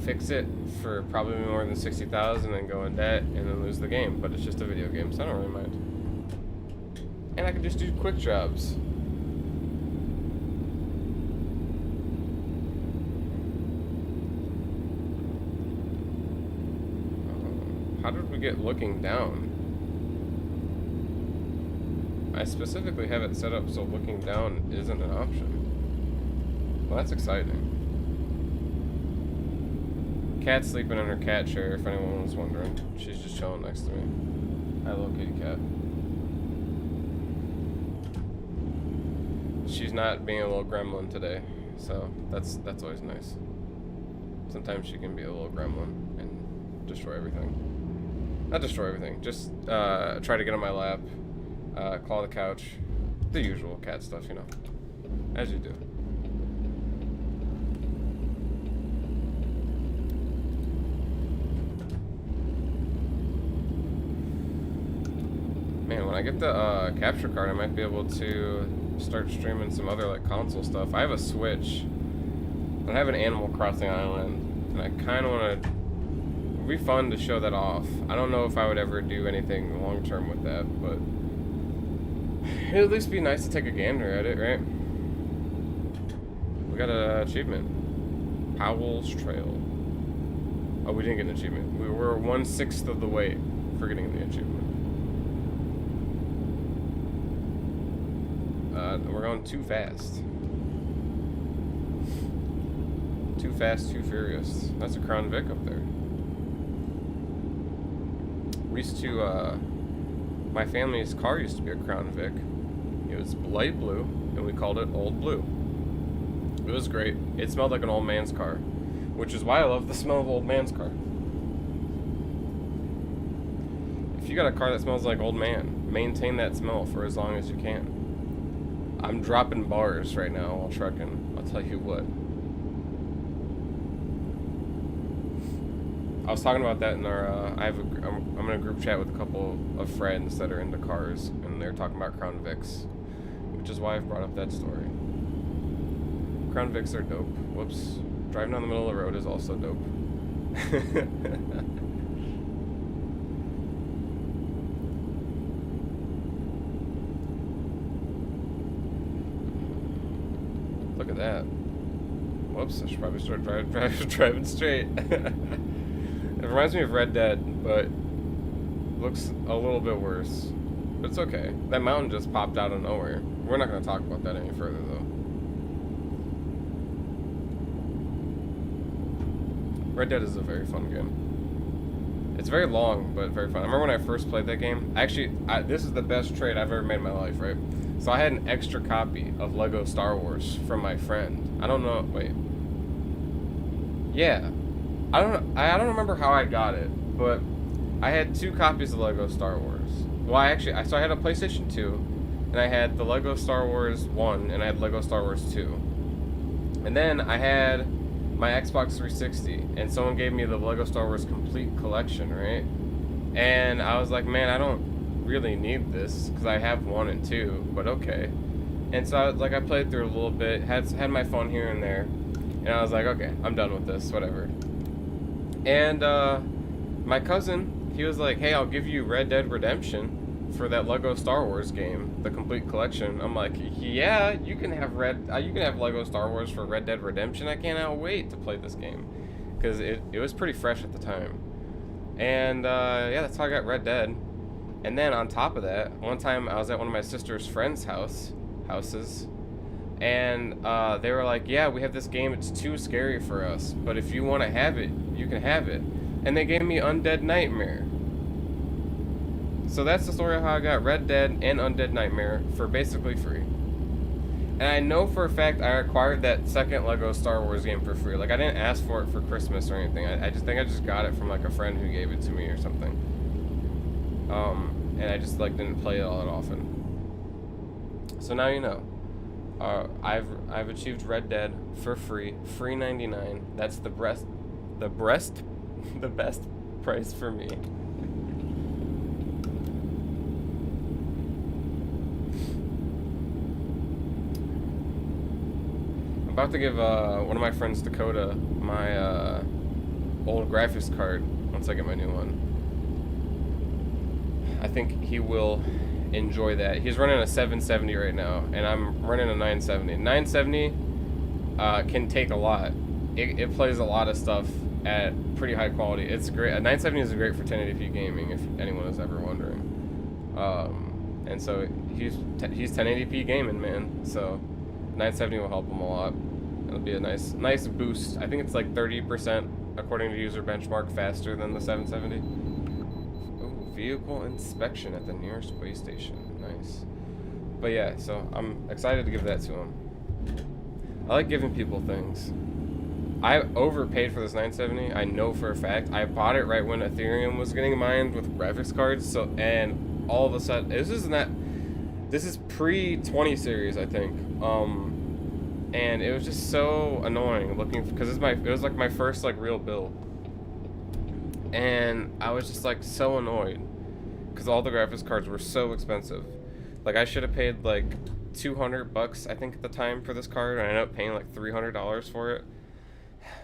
fix it for probably more than 60,000 and go in debt and then lose the game. But it's just a video game, so I don't really mind. And I can just do quick jobs. How did we get looking down? I specifically have it set up so looking down isn't an option. Well, that's exciting. Cat's sleeping in her cat chair, if anyone was wondering. She's just chilling next to me. Hi, little kitty cat. She's not being a little gremlin today, so that's always nice. Sometimes she can be a little gremlin and destroy everything. Not destroy everything, just try to get on my lap, claw the couch, the usual cat stuff, you know, as you do. Man, when I get the capture card, I might be able to start streaming some other like console stuff. I have a Switch, and I have an Animal Crossing island, and I kind of want to. It'd be fun to show that off. I don't know if I would ever do anything long term with that, but it'd at least be nice to take a gander at it, right? We got an achievement. Powell's Trail. Oh, we didn't get an achievement. We were 1/6 of the way for getting the achievement. We're going too fast. Too fast, too furious. That's a Crown Vic up there. We used to, my family's car used to be a Crown Vic. It was light blue, and we called it Old Blue. It was great. It smelled like an old man's car, which is why I love the smell of old man's car. If you got a car that smells like old man, maintain that smell for as long as you can. I'm dropping bars right now while trucking. I'll tell you what. I was talking about that in our. I'm in a group chat with a couple of friends that are into cars, and they're talking about Crown Vics, which is why I've brought up that story. Crown Vics are dope. Whoops. Driving down the middle of the road is also dope. Look at that. Whoops, I should probably start driving straight. It reminds me of Red Dead, but looks a little bit worse. But it's okay. That mountain just popped out of nowhere. We're not going to talk about that any further, though. Red Dead is a very fun game. It's very long, but very fun. I remember when I first played that game. Actually, this is the best trade I've ever made in my life, right? So I had an extra copy of Lego Star Wars from my friend. I don't know. Wait. Yeah. I don't remember how I got it, but I had 2 copies of Lego Star Wars. Well, I had a PlayStation 2, and I had the Lego Star Wars 1, and I had Lego Star Wars 2. And then I had my Xbox 360, and someone gave me the Lego Star Wars Complete Collection, right? And I was like, man, I don't really need this because I have 1 and 2, but okay. And so I played through a little bit, had my fun here and there, and I was like, okay, I'm done with this, whatever. And my cousin, he was like, hey, I'll give you Red Dead Redemption for that Lego Star Wars game, the Complete Collection. I'm like, yeah, you can have Lego Star Wars for Red Dead Redemption. I cannot wait to play this game because it was pretty fresh at the time. And yeah, that's how I got Red Dead. And then on top of that, one time I was at one of my sister's friends' houses, and they were like, yeah, we have this game, it's too scary for us, but if you want to have it, you can have it. And they gave me Undead Nightmare. So that's the story of how I got Red Dead and Undead Nightmare for basically free. And I know for a fact I acquired that second Lego Star Wars game for free. Like, I didn't ask for it for Christmas or anything. I just think I just got it from like a friend who gave it to me or something. And I just like didn't play it all that often. So now you know. I've achieved Red Dead for free, free 99. That's the best price for me. I'm about to give one of my friends, Dakota, my old graphics card once I get my new one. I think he will enjoy that. He's running a 770 right now, and I'm running a 970. 970 can take a lot. It plays a lot of stuff at pretty high quality. It's great. A 970 is great for 1080p gaming, if anyone is ever wondering. And so he's 1080p gaming, man. So 970 will help him a lot. It'll be a nice boost. I think it's like 30% according to user benchmark faster than the 770. Ooh, vehicle inspection at the nearest way station. Nice. But yeah, so I'm excited to give that to him. I like giving people things. I overpaid for this 970. I know for a fact. I bought it right when Ethereum was getting mined with graphics cards. So, and all of a sudden, this is pre 20 series, I think. And it was just so annoying looking, because it was like my first like real build, and I was just like so annoyed because all the graphics cards were so expensive. Like I should have paid like $200, I think, at the time for this card, and I ended up paying like $300 for it,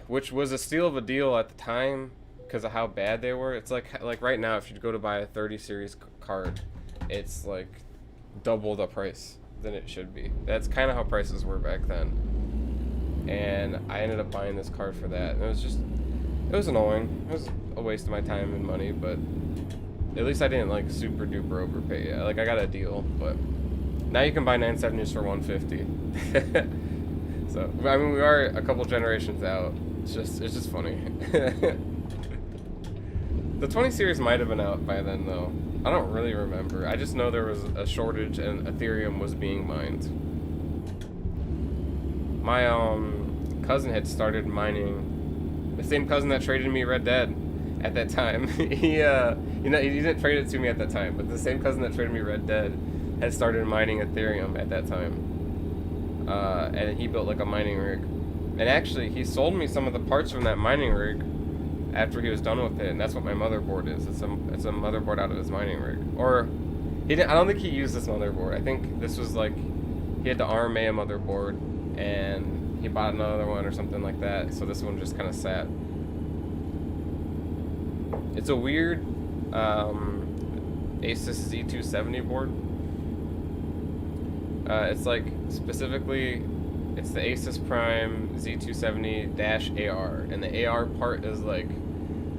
which was a steal of a deal at the time because of how bad they were. It's like right now, if you go to buy a 30 series card, it's like double the price than it should be. That's kind of how prices were back then, and I ended up buying this card for that, and it was annoying. It was a waste of my time and money, but at least I didn't like super duper overpay. Like I got a deal, but now you can buy 970s for $150. So I mean, we are a couple generations out. It's just funny. The 20 series might have been out by then though. I don't really remember. I just know there was a shortage and Ethereum was being mined. My cousin had started mining. The same cousin that traded me Red Dead at that time. He didn't trade it to me at that time, but the same cousin that traded me Red Dead had started mining Ethereum at that time. And he built like a mining rig. And actually, he sold me some of the parts from that mining rig after he was done with it, and that's what my motherboard is. It's a motherboard out of his mining rig. Or he didn't. I don't think he used this motherboard. I think this was like he had to RMA a motherboard, and he bought another one or something like that. So this one just kind of sat. It's a weird Asus Z270 board. It's like specifically, it's the Asus Prime Z270-AR, and the AR part is like,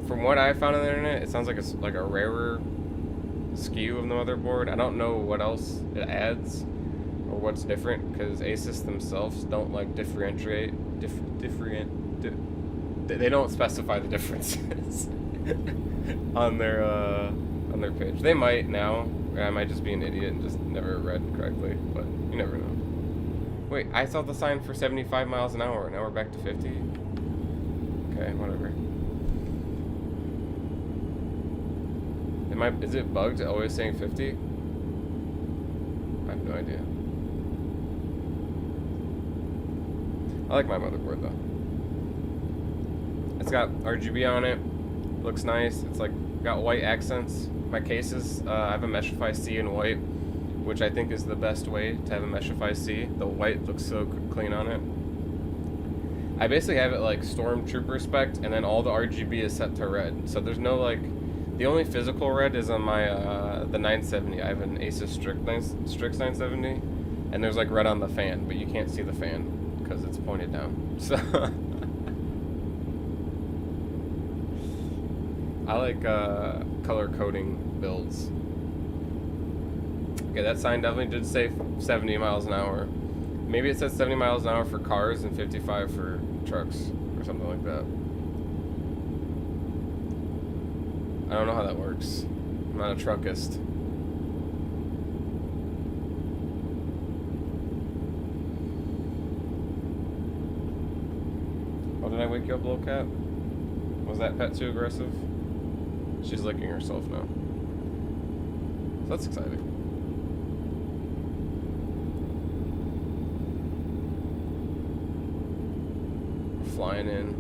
from what I found on the internet, it sounds like it's like a rarer SKU of the motherboard. I don't know what else it adds or what's different, because Asus themselves don't like they don't specify the differences on their page. They might now. I might just be an idiot and just never read correctly, but you never know. Wait, I saw the sign for 75 miles an hour. Now we're back to 50. Okay, whatever. Is it bugged always saying 50? I have no idea. I like my motherboard though. It's got RGB on it. Looks nice. It's like got white accents. My cases, I have a Meshify C in white, which I think is the best way to have a Meshify C. The white looks so clean on it. I basically have it like Stormtrooper spec, and then all the RGB is set to red. So there's no like, the only physical red is on my the 970. I have an Asus Strix 970, and there's like red on the fan, but you can't see the fan because it's pointed down. So I like color coding builds. Okay, that sign definitely did say 70 miles an hour. Maybe it says 70 miles an hour for cars and 55 for trucks or something like that. I don't know how that works. I'm not a truckist. Oh, did I wake you up, little cat? Was that pet too aggressive? She's licking herself now. So that's exciting. We're flying in.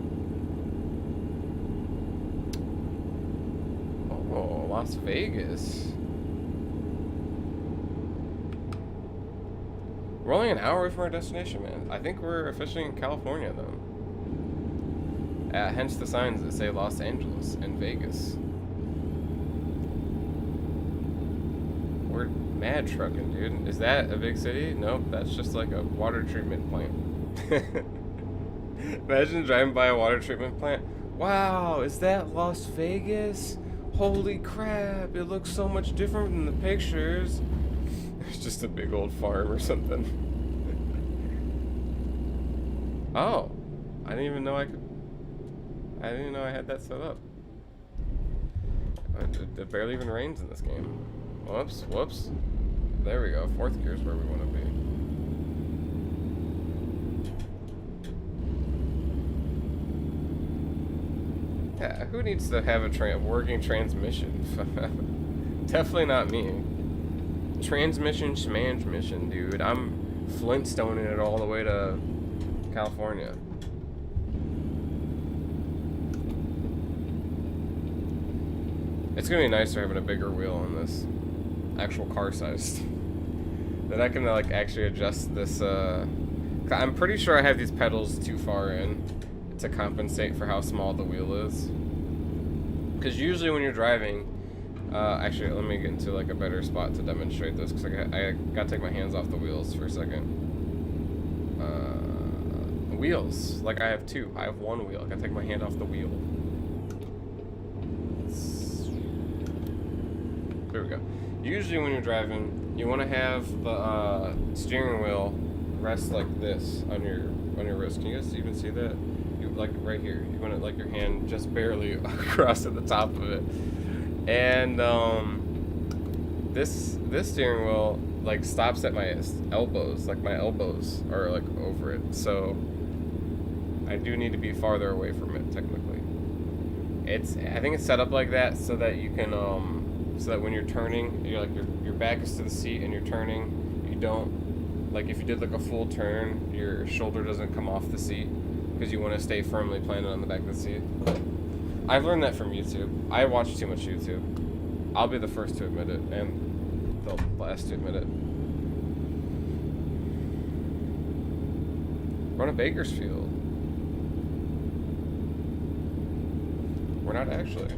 Oh, Las Vegas. We're only an hour away from our destination, man. I think we're officially in California, though. Hence the signs that say Los Angeles and Vegas. We're mad trucking, dude. Is that a big city? Nope, that's just like a water treatment plant. Imagine driving by a water treatment plant. Wow, is that Las Vegas? Holy crap, it looks so much different than the pictures. It's just a big old farm or something. Oh, I didn't even know I didn't know I had that set up. It barely even rains in this game. Whoops, whoops. There we go, 4th gear is where we want to be. Yeah, who needs to have a working transmission? Definitely not me. Transmission schmansmission, dude. I'm Flintstoning it all the way to California. It's gonna be nicer having a bigger wheel on this. Actual car size. Then I can like actually adjust this. I'm pretty sure I have these pedals too far in to compensate for how small the wheel is. Because usually when you're driving, actually let me get into like a better spot to demonstrate this, because I gotta take my hands off the wheels for a second. Wheels, like I have 2. I have 1 wheel. I gotta take my hand off the wheel. There we go. Usually when you're driving, you want to have the steering wheel rest like this on your wrist. Can you guys even see that? You like right here. You want to like your hand just barely across at the top of it. And this steering wheel like stops at my elbows. Like my elbows are like over it. So I do need to be farther away from it technically. I think it's set up like that so that you can so that when you're turning, you're like your back is to the seat and you're turning, you don't, like if you did like a full turn, your shoulder doesn't come off the seat because you want to stay firmly planted on the back of the seat. I've learned that from YouTube. I watch too much YouTube. I'll be the first to admit it and the last to admit it. Run a Bakersfield. We're not actually.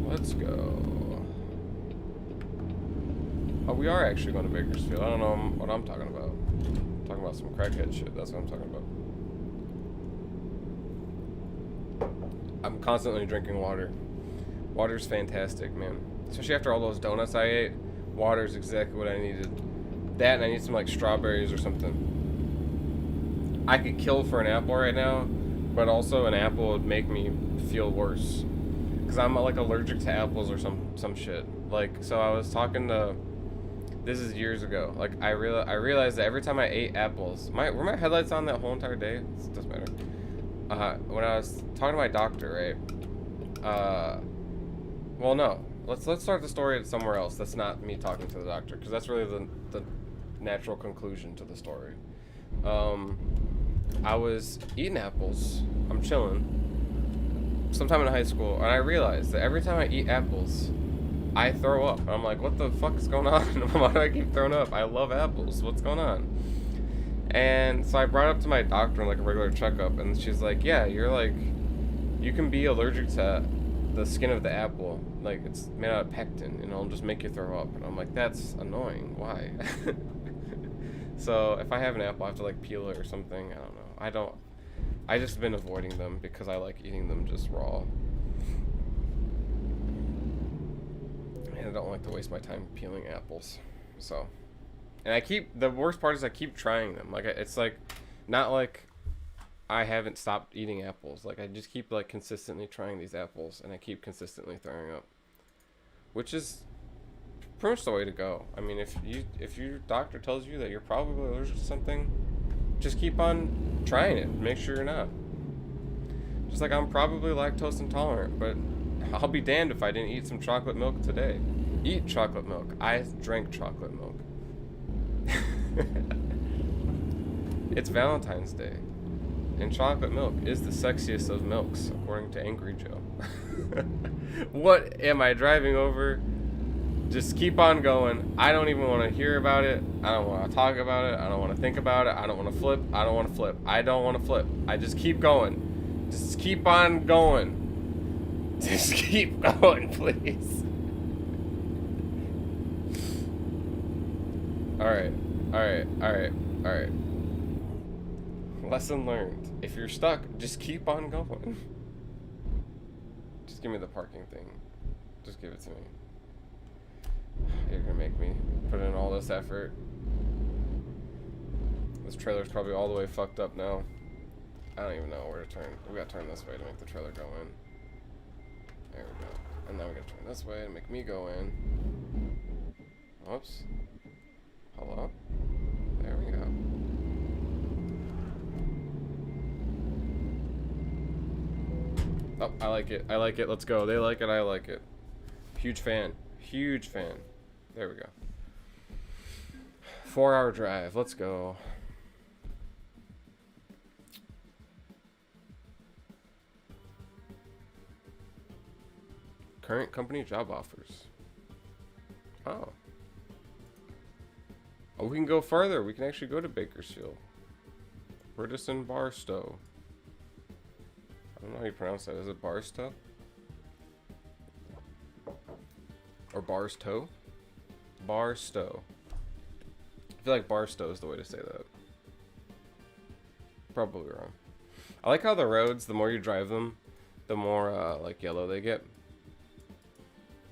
Let's go. Oh, we are actually going to Bakersfield. I don't know what I'm talking about. I'm talking about some crackhead shit. That's what I'm talking about. I'm constantly drinking water. Water's fantastic, man. Especially after all those donuts I ate. Water's exactly what I needed. That and I need some like strawberries or something. I could kill for an apple right now, but also an apple would make me feel worse. Because I'm like allergic to apples or some shit. Like, so I was talking to, this is years ago. Like, I realized that every time I ate apples, were my headlights on that whole entire day? It doesn't matter. When I was talking to my doctor, right? Well, no. Let's start the story somewhere else. That's not me talking to the doctor, because that's really the natural conclusion to the story. I was eating apples. I'm chilling. Sometime in high school, and I realized that every time I eat apples, I throw up. And I'm like, what the fuck is going on? Why do I keep throwing up? I love apples. What's going on? And so I brought it up to my doctor in like a regular checkup, and she's like, yeah, you can be allergic to the skin of the apple. Like, it's made out of pectin, and it'll just make you throw up. And I'm like, that's annoying. Why? So if I have an apple, I have to like peel it or something. I don't know. I just been avoiding them because I like eating them just raw. And I don't like to waste my time peeling apples. So, and the worst part is I keep trying them. Like, it's like, not like I haven't stopped eating apples. Like, I just keep like consistently trying these apples, and I keep consistently throwing up. Which is pretty much the way to go. I mean, if your doctor tells you that you're probably allergic to something, just keep on trying it. Make sure you're not. Just like I'm probably lactose intolerant, but I'll be damned if I didn't eat some chocolate milk today. Eat chocolate milk. I drank chocolate milk. It's Valentine's Day, and chocolate milk is the sexiest of milks, according to Angry Joe. What am I driving over? Just keep on going. I don't even want to hear about it. I don't want to talk about it. I don't want to think about it. I don't want to flip. I don't want to flip. I don't want to flip. I just keep going. Just keep on going. Just keep going, please. Alright. Alright. Alright. Alright. Lesson learned. If you're stuck, just keep on going. Just give me the parking thing. Just give it to me. You're gonna make me put in all this effort. This trailer's probably all the way fucked up now. I don't even know where to turn. We gotta turn this way to make the trailer go in. There we go. And now we gotta turn this way to make me go in. Whoops. Hello? There we go. Oh, I like it. I like it. Let's go. They like it. I like it. Huge fan. Huge fan. There we go. 4-hour drive. Let's go. Current company job offers. Oh. Oh, we can go farther. We can actually go to Bakersfield. We're just in Barstow. I don't know how you pronounce that. Is it Barstow? Or Barstow? Barstow. I feel like Barstow is the way to say that. Probably wrong. I like how the roads, the more you drive them, the more like yellow they get.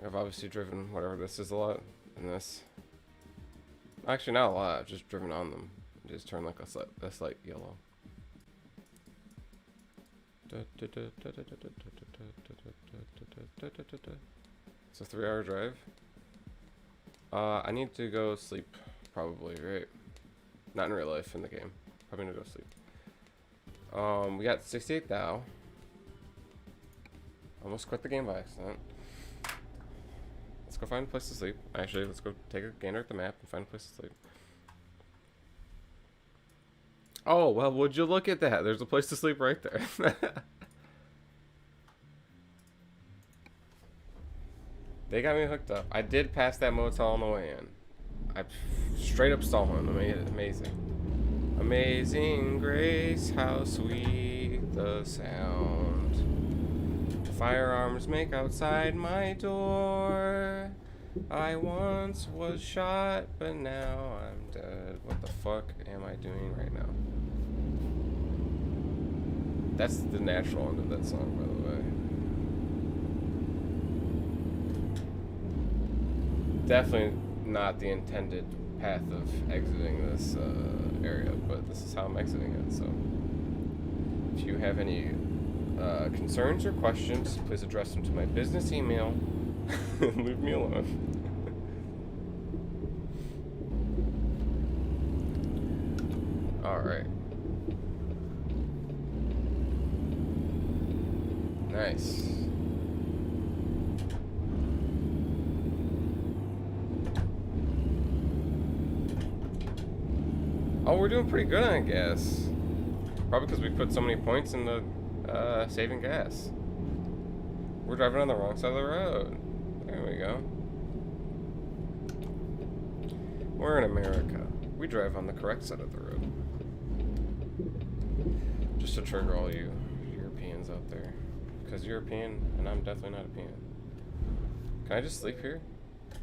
I've obviously driven whatever this is a lot, and this. Actually, not a lot. I've just driven on them. They just turn like a slight yellow. It's a 3-hour drive. I need to go sleep, probably, right? Not in real life, in the game. Probably gonna go sleep. We got 68 thou. Almost quit the game by accident. Let's go find a place to sleep. Actually, let's go take a gander at the map and find a place to sleep. Oh, well, would you look at that? There's a place to sleep right there. They got me hooked up. I did pass that motel on the way in. I straight up stolen. Amazing. Amazing grace, how sweet the sound. Firearms make outside my door. I once was shot, but now I'm dead. What the fuck am I doing right now? That's the natural end of that song, by the way. Definitely not the intended path of exiting this area, but this is how I'm exiting it, so. If you have any concerns or questions, please address them to my business email. Leave me alone. Alright. Nice. Oh, we're doing pretty good on gas. Probably because we put so many points into saving gas. We're driving on the wrong side of the road. There we go. We're in America. We drive on the correct side of the road. Just to trigger all you Europeans out there. Because European, and I'm definitely not a peon. Can I just sleep here?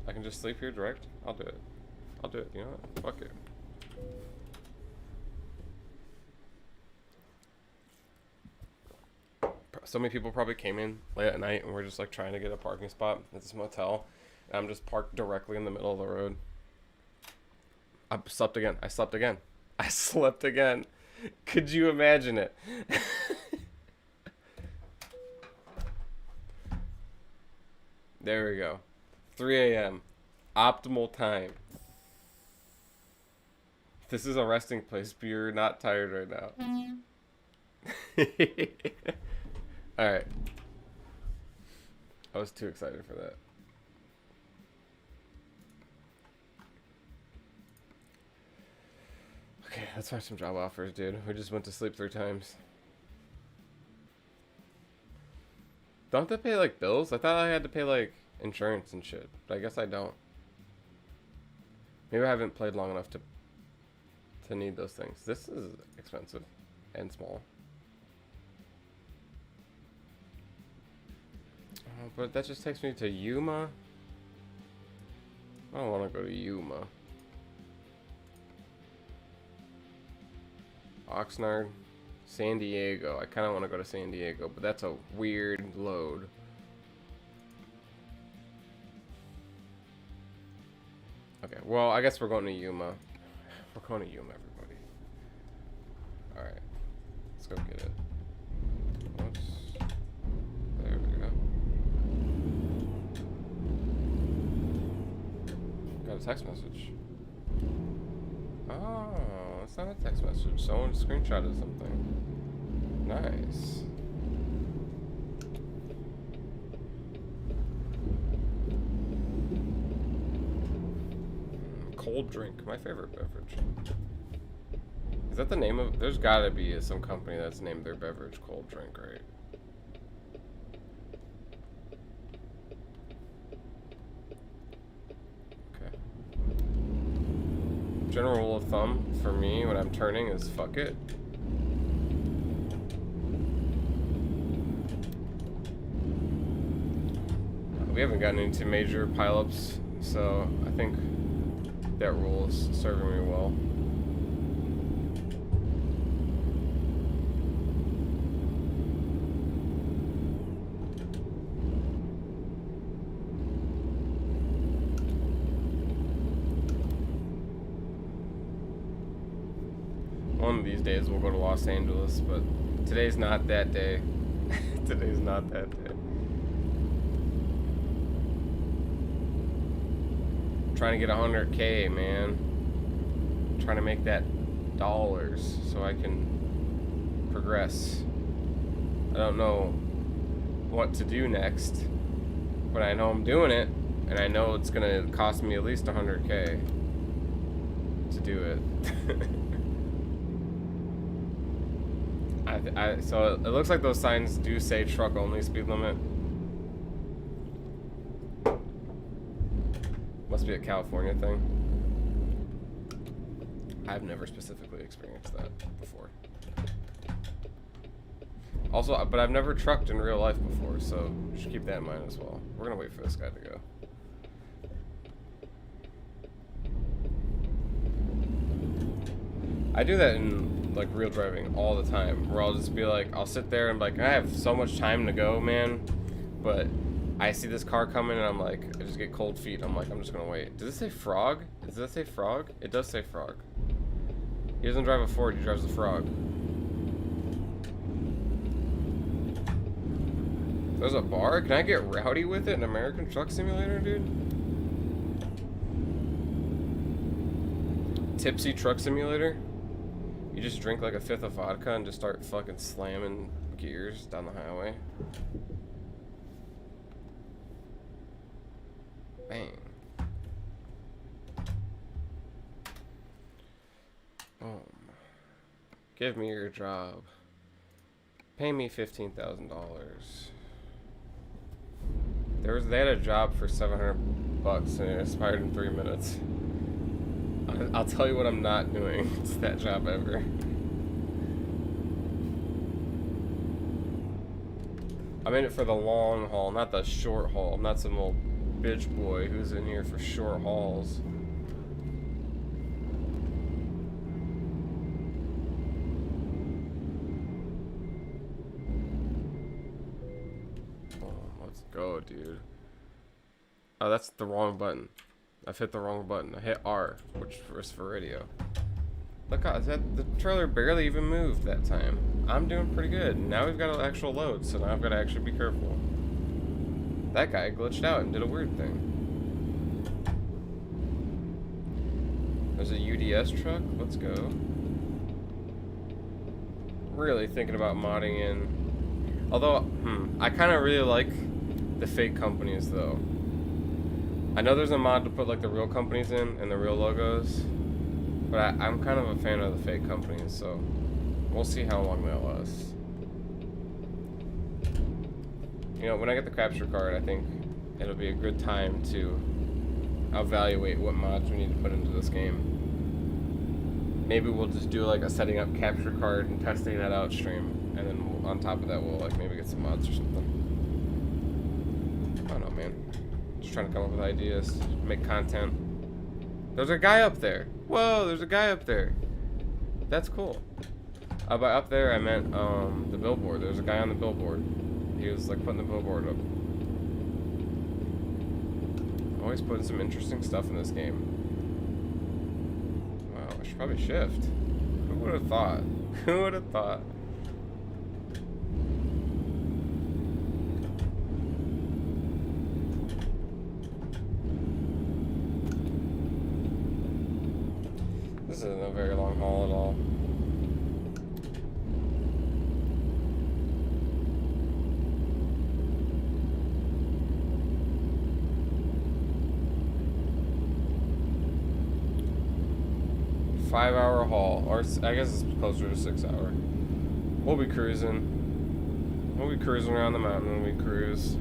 I can just sleep here direct? I'll do it. I'll do it. You know what? Fuck it. So many people probably came in late at night and we're just like trying to get a parking spot at this motel. And I'm just parked directly in the middle of the road. I slept again. I slept again. I slept again. Could you imagine it? There we go. 3 a.m. Optimal time. This is a resting place, but you're not tired right now. Alright. I was too excited for that. Okay, let's find some job offers, dude. We just went to sleep 3 times. Don't they pay, like, bills? I thought I had to pay, like, insurance and shit. But I guess I don't. Maybe I haven't played long enough to need those things. This is expensive and small. Oh, but that just takes me to Yuma. I don't want to go to Yuma. Oxnard. San Diego. I kind of want to go to San Diego, but that's a weird load. Okay, well, I guess we're going to Yuma. We're going to Yuma, everybody. Alright. Let's go get it. Whoops. There we go. Got a text message. Oh, it's not a text message. Someone screenshotted something. Nice. Cold drink, my favorite beverage. Is that the name of? There's gotta be some company that's named their beverage cold drink, right? Okay. General rule of thumb for me when I'm turning is fuck it. We haven't gotten into major pileups, so I think that rule is serving me well. One of these days we'll go to Los Angeles, but today's not that day. Today's not that day. Trying to get 100K, man. Trying to make that dollars so I can progress. I don't know what to do next, but I know I'm doing it, and I know it's gonna cost me at least 100K to do it. So it looks like those signs do say truck only speed limit. Must be a California thing. I've never specifically experienced that before. Also, but I've never trucked in real life before, so you should keep that in mind as well. We're gonna wait for this guy to go. I do that in like real driving all the time, where I'll just be like, I'll sit there and be like, I have so much time to go, man, but I see this car coming and I'm like, I just get cold feet. I'm like, I'm just gonna wait. Does it say frog? Does that say frog? It does say frog. He doesn't drive a Ford, he drives a frog. There's a bar? Can I get rowdy with it in American Truck Simulator, dude? Tipsy Truck Simulator? You just drink like a fifth of vodka and just start fucking slamming gears down the highway. Bang. Boom. Give me your job. Pay me $15,000. They had a job for $700 and it expired in 3 minutes. I'll tell you what I'm not doing. It's that job ever. I'm in it for the long haul, not the short haul. I'm not some old bitch boy who's in here for short hauls. Oh, let's go, dude. Oh, that's the wrong button. I've hit the wrong button. I hit R, which is for radio. Look, the trailer barely even moved that time. I'm doing pretty good. Now we've got an actual load, so now I've got to actually be careful. That guy glitched out and did a weird thing. There's a UDS truck. Let's go. Really thinking about modding in. Although, I kind of really like the fake companies, though. I know there's a mod to put like the real companies in and the real logos, but I'm kind of a fan of the fake companies, so we'll see how long that lasts. You know, when I get the capture card, I think it'll be a good time to evaluate what mods we need to put into this game. Maybe we'll just do like a setting up capture card and testing that out stream, and then on top of that we'll like maybe get some mods or something. I don't know, man. Just trying to come up with ideas, make content. There's a guy up there. Whoa, there's a guy up there. That's cool. By up there, I meant the billboard. There's a guy on the billboard. He was like putting the billboard up. Always putting some interesting stuff in this game. Wow, I should probably shift. Who would have thought? Who would have thought? This isn't a very long haul at all. Five-hour haul, or I guess it's closer to 6 hour. We'll be cruising. We'll be cruising around the mountain when we cruise.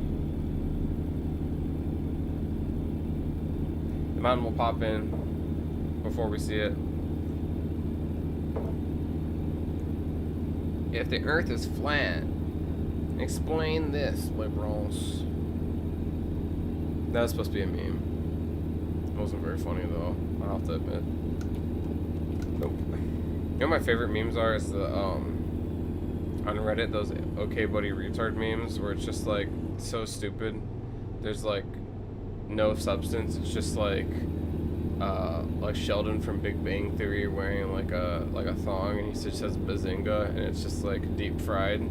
The mountain will pop in before we see it. If the earth is flat, explain this, liberals. That was supposed to be a meme. It wasn't very funny though, I'll have to admit. Nope. You know what my favorite memes are? Is the on Reddit, those okay buddy retard memes where it's just like so stupid. There's like no substance. It's just like Sheldon from Big Bang Theory wearing like a thong and he just says bazinga and it's just like deep fried.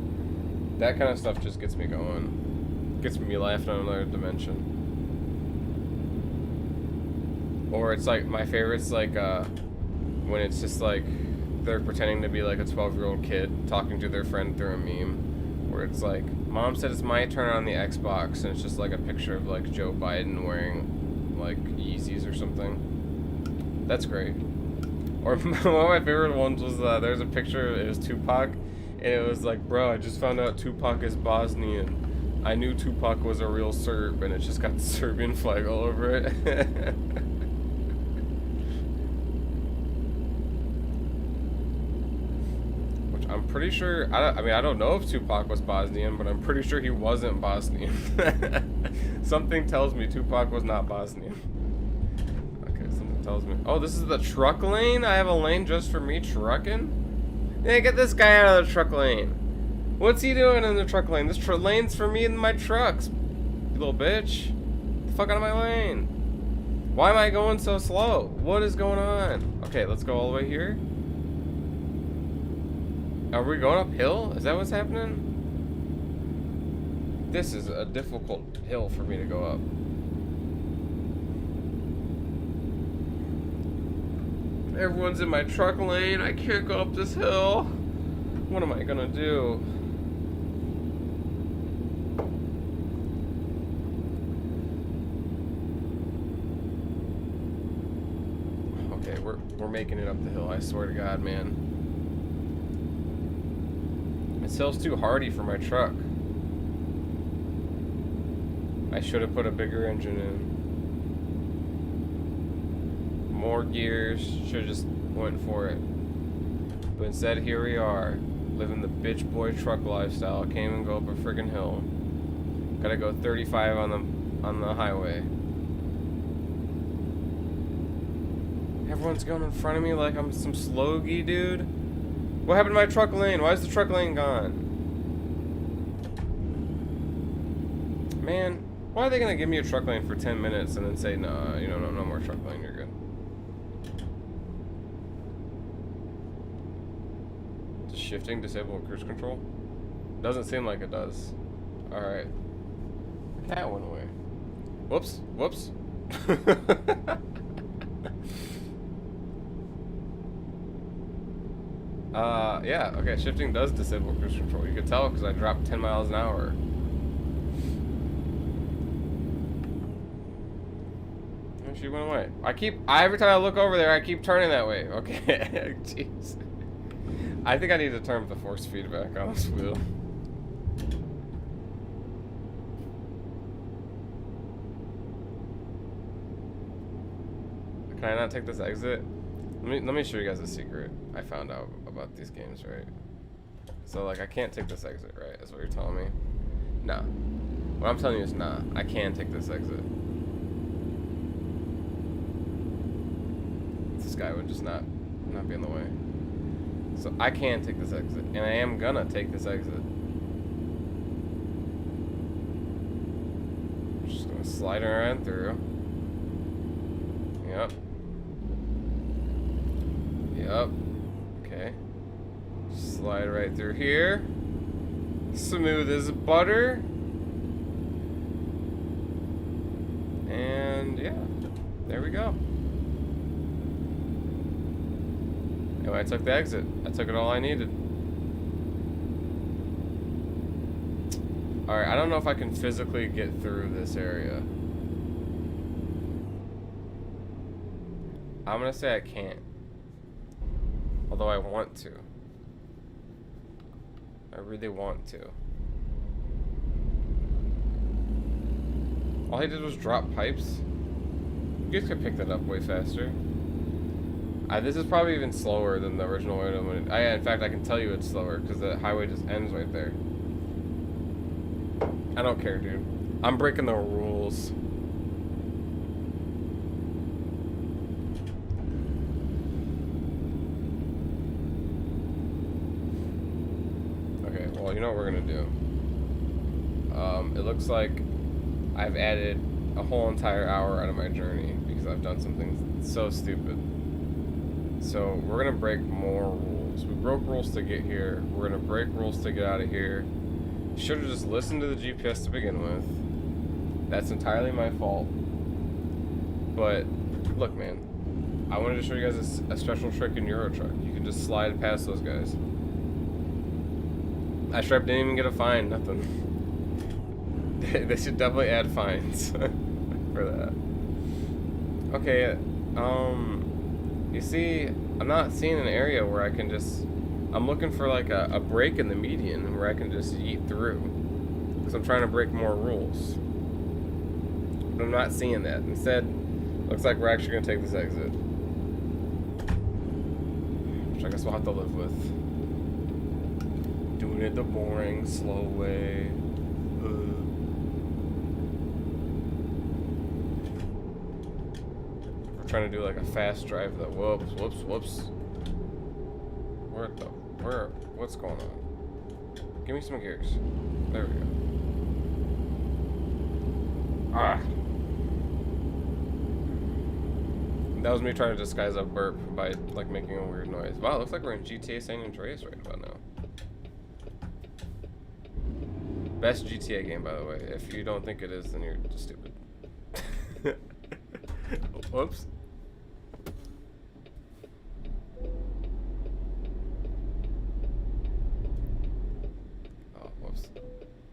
That kind of stuff just gets me going. Gets me laughing on another dimension. Or it's like my favorite's like when it's just like they're pretending to be like a 12-year-old kid talking to their friend through a meme where it's like, Mom said it's my turn on the Xbox, and it's just like a picture of like Joe Biden wearing like Yeezys or something. That's great. Or one of my favorite ones was there's a picture, it was Tupac, and it was like, bro, I just found out Tupac is Bosnian. I knew Tupac was a real Serb, and it just got the Serbian flag all over it. I'm pretty sure, I mean, I don't know if Tupac was Bosnian, but I'm pretty sure he wasn't Bosnian. Something tells me Tupac was not Bosnian. Okay, something tells me. Oh, this is the truck lane? I have a lane just for me trucking? Yeah, get this guy out of the truck lane. What's he doing in the truck lane? This lane's for me and my trucks. You little bitch. Get the fuck out of my lane. Why am I going so slow? What is going on? Okay, let's go all the way here. Are we going uphill? Is that what's happening? This is a difficult hill for me to go up. Everyone's in my truck lane. I can't go up this hill. What am I gonna do? Okay, we're making it up the hill. I swear to God, man. This hill's too hardy for my truck. I should have put a bigger engine in. More gears. Should have just went for it. But instead, here we are, living the bitch boy truck lifestyle. Can't even go up a friggin' hill. Gotta go 35 on the highway. Everyone's going in front of me like I'm some sloggy dude. What happened to my truck lane? Why is the truck lane gone? Man, why are they gonna give me a truck lane for 10 minutes and then say, no, you know, no more truck lane, you're good. Does shifting disable cruise control? Doesn't seem like it does. Alright. Cat went away. Whoops, whoops. Yeah, okay, shifting does disable cruise control. You could tell because I dropped 10 miles an hour. And she went away. Every time I look over there, I keep turning that way. Okay, jeez. I think I need to turn the force feedback on this wheel. Can I not take this exit? Let me show you guys a secret I found out about these games, right? So, like, I can't take this exit, right? That's what you're telling me? No. What I'm telling you is nah. I can take this exit. This guy would just not be in the way. So I can take this exit, and I am gonna take this exit. Just gonna slide around through. Yep. Yep. Okay. Slide right through here. Smooth as butter. And yeah, there we go. Anyway, I took the exit. I took it all I needed. Alright, I don't know if I can physically get through this area. I'm gonna say I can't. Although I want to. I really want to. All he did was drop pipes. You guys could pick that up way faster. This is probably even slower than the original way. In fact, I can tell you it's slower because the highway just ends right there. I don't care, dude. I'm breaking the rules. Okay, well, you know what we're gonna do. It looks like I've added a whole entire hour out of my journey because I've done something so stupid. So we're gonna break more rules. We broke rules to get here. We're gonna break rules to get out of here. Should have just listened to the GPS to begin with. That's entirely my fault. But look, man, I wanted to show you guys a special trick in Euro Truck. You can just slide past those guys. I didn't even get a fine, nothing. They should definitely add fines for that. Okay, you see, I'm not seeing an area where I can just... I'm looking for like a break in the median where I can just yeet through. Because I'm trying to break more rules. But I'm not seeing that. Instead, looks like we're actually going to take this exit. Which I guess we'll have to live with. Doing it the boring, slow way. We're trying to do like a fast drive that whoops. What's going on? Give me some gears. There we go. Ah! That was me trying to disguise a burp by like making a weird noise. Wow, looks like we're in GTA San Andreas right about now. Best GTA game, by the way. If you don't think it is, then you're just stupid. Whoops.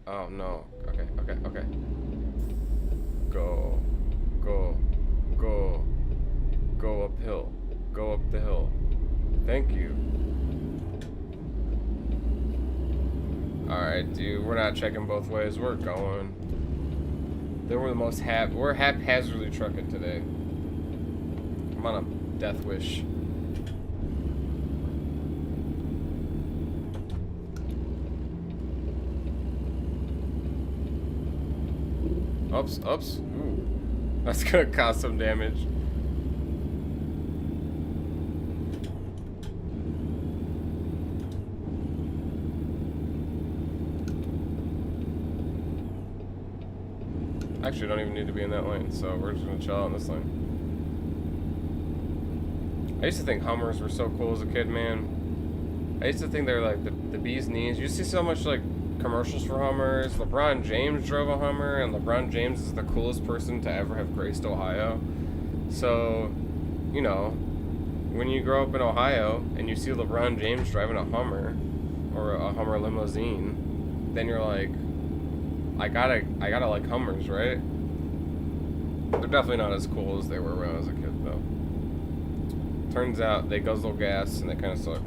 Oh no. Okay. Go uphill. Go up the hill. Thank you. Alright, dude, we're not checking both ways. We're going. We're haphazardly trucking today. I'm on a death wish. Oops. Ooh. That's gonna cause some damage. Actually, don't even need to be in that lane, so we're just gonna chill out in this lane. I used to think Hummers were so cool as a kid, man. I used to think they were like the bee's knees. You see so much like commercials for Hummers. LeBron James drove a Hummer, and LeBron James is the coolest person to ever have graced Ohio. So, you know, when you grow up in Ohio and you see LeBron James driving a Hummer or a Hummer limousine, then you're like, I gotta like Hummers, right? They're definitely not as cool as they were when I was a kid, though. Turns out they guzzle gas and they kind of suck.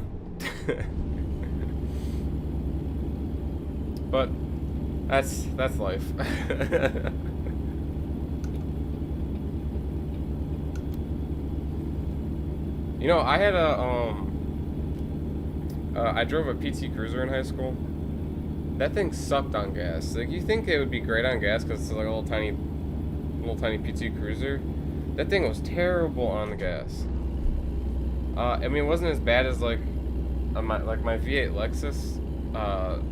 But that's life. You know, I had I drove a PT Cruiser in high school. That thing sucked on gas. Like, you think it would be great on gas because it's like a little tiny PT Cruiser. That thing was terrible on the gas. I mean, it wasn't as bad as like my V8 Lexus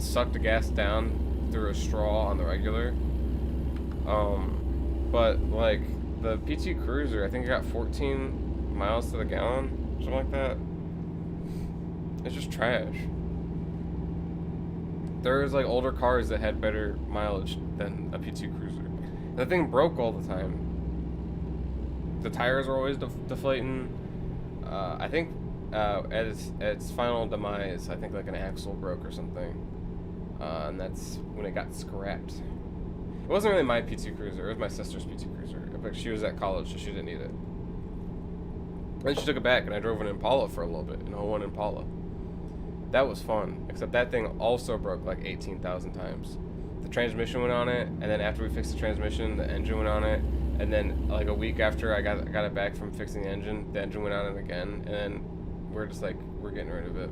sucked the gas down through a straw on the regular. But like the PT Cruiser, I think it got 14 miles to the gallon, something like that. It's just trash. There's like older cars that had better mileage than a PT Cruiser. The thing broke all the time. The tires were always deflating. I think at its final demise, I think like an axle broke or something, and that's when it got scrapped. It wasn't really my PT Cruiser. It was my sister's PT Cruiser, but she was at college, so she didn't need it. Then she took it back, and I drove an Impala for a little bit, an 01 Impala. That was fun, except that thing also broke like 18,000 times. The transmission went on it, and then after we fixed the transmission, the engine went on it, and then like a week after I got it back from fixing the engine went on it again, and then we're just like, we're getting rid of it.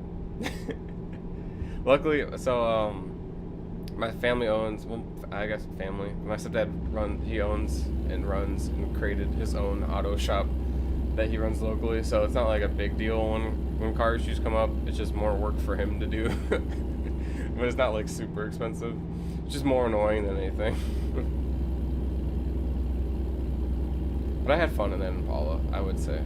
Luckily, so my family owns, well, I guess family, my stepdad he owns and runs and created his own auto shop that he runs locally, so it's not like a big deal when car issues come up. It's just more work for him to do. But it's not like super expensive. It's just more annoying than anything. But I had fun in that Impala, I would say.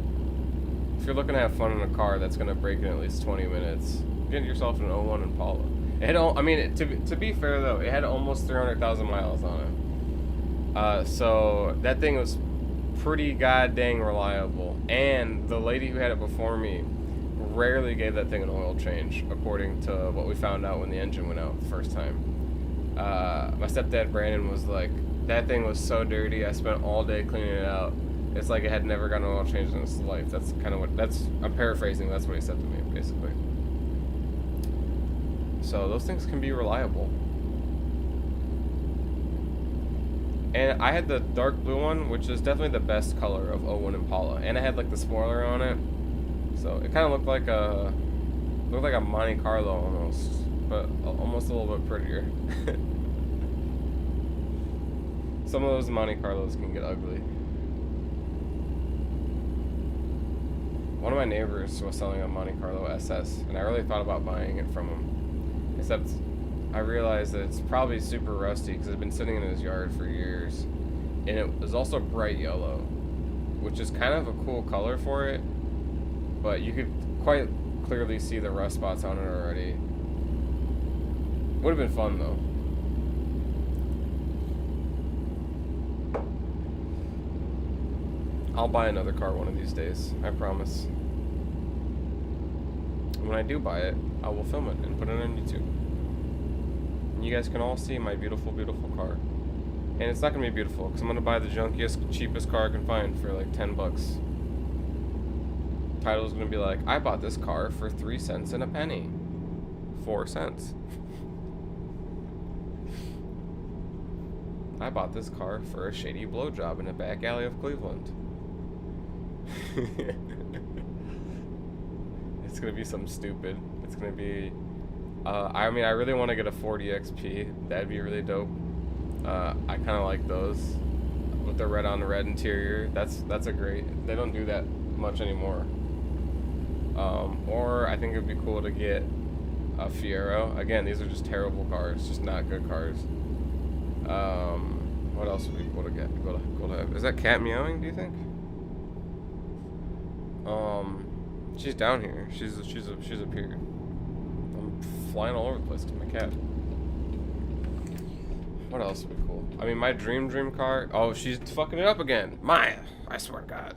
If you're looking to have fun in a car that's going to break in at least 20 minutes, get yourself an 01 Impala. It had, I mean, to be fair though, it had almost 300,000 miles on it. So that thing was pretty goddamn reliable. And the lady who had it before me rarely gave that thing an oil change, according to what we found out when the engine went out the first time. My stepdad Brandon was like, that thing was so dirty, I spent all day cleaning it out. It's like it had never gotten an oil change in its life. That's kind of what, I'm paraphrasing, that's what he said to me, basically. So those things can be reliable. And I had the dark blue one, which is definitely the best color of 01 Impala. And it had like the spoiler on it. So it kind of looked like a Monte Carlo almost, but almost a little bit prettier. Some of those Monte Carlos can get ugly. One of my neighbors was selling a Monte Carlo SS, and I really thought about buying it from him. Except I realized that it's probably super rusty because it's been sitting in his yard for years. And it was also bright yellow, which is kind of a cool color for it, but you could quite clearly see the rust spots on it already. Would have been fun though. I'll buy another car one of these days, I promise. And when I do buy it, I will film it and put it on YouTube. And you guys can all see my beautiful, beautiful car. And it's not going to be beautiful, because I'm going to buy the junkiest, cheapest car I can find for like 10 bucks. Title's going to be like, I bought this car for 3 cents and a penny. 4 cents. I bought this car for a shady blowjob in a back alley of Cleveland. It's gonna be something stupid. It's gonna be I mean, I really want to get a 40 XP. That'd be really dope. I kind of like those with the red on red interior. That's a great, they don't do that much anymore. Or I think it'd be cool to get a Fiero. Again, these are just terrible cars, just not good cars. What else would be cool to get? Cool to have. Is that cat meowing, do you think? She's down here. She's appeared. I'm flying all over the place to my cat. What else would be cool? I mean, my dream car. Oh, she's fucking it up again. Maya, I swear to God.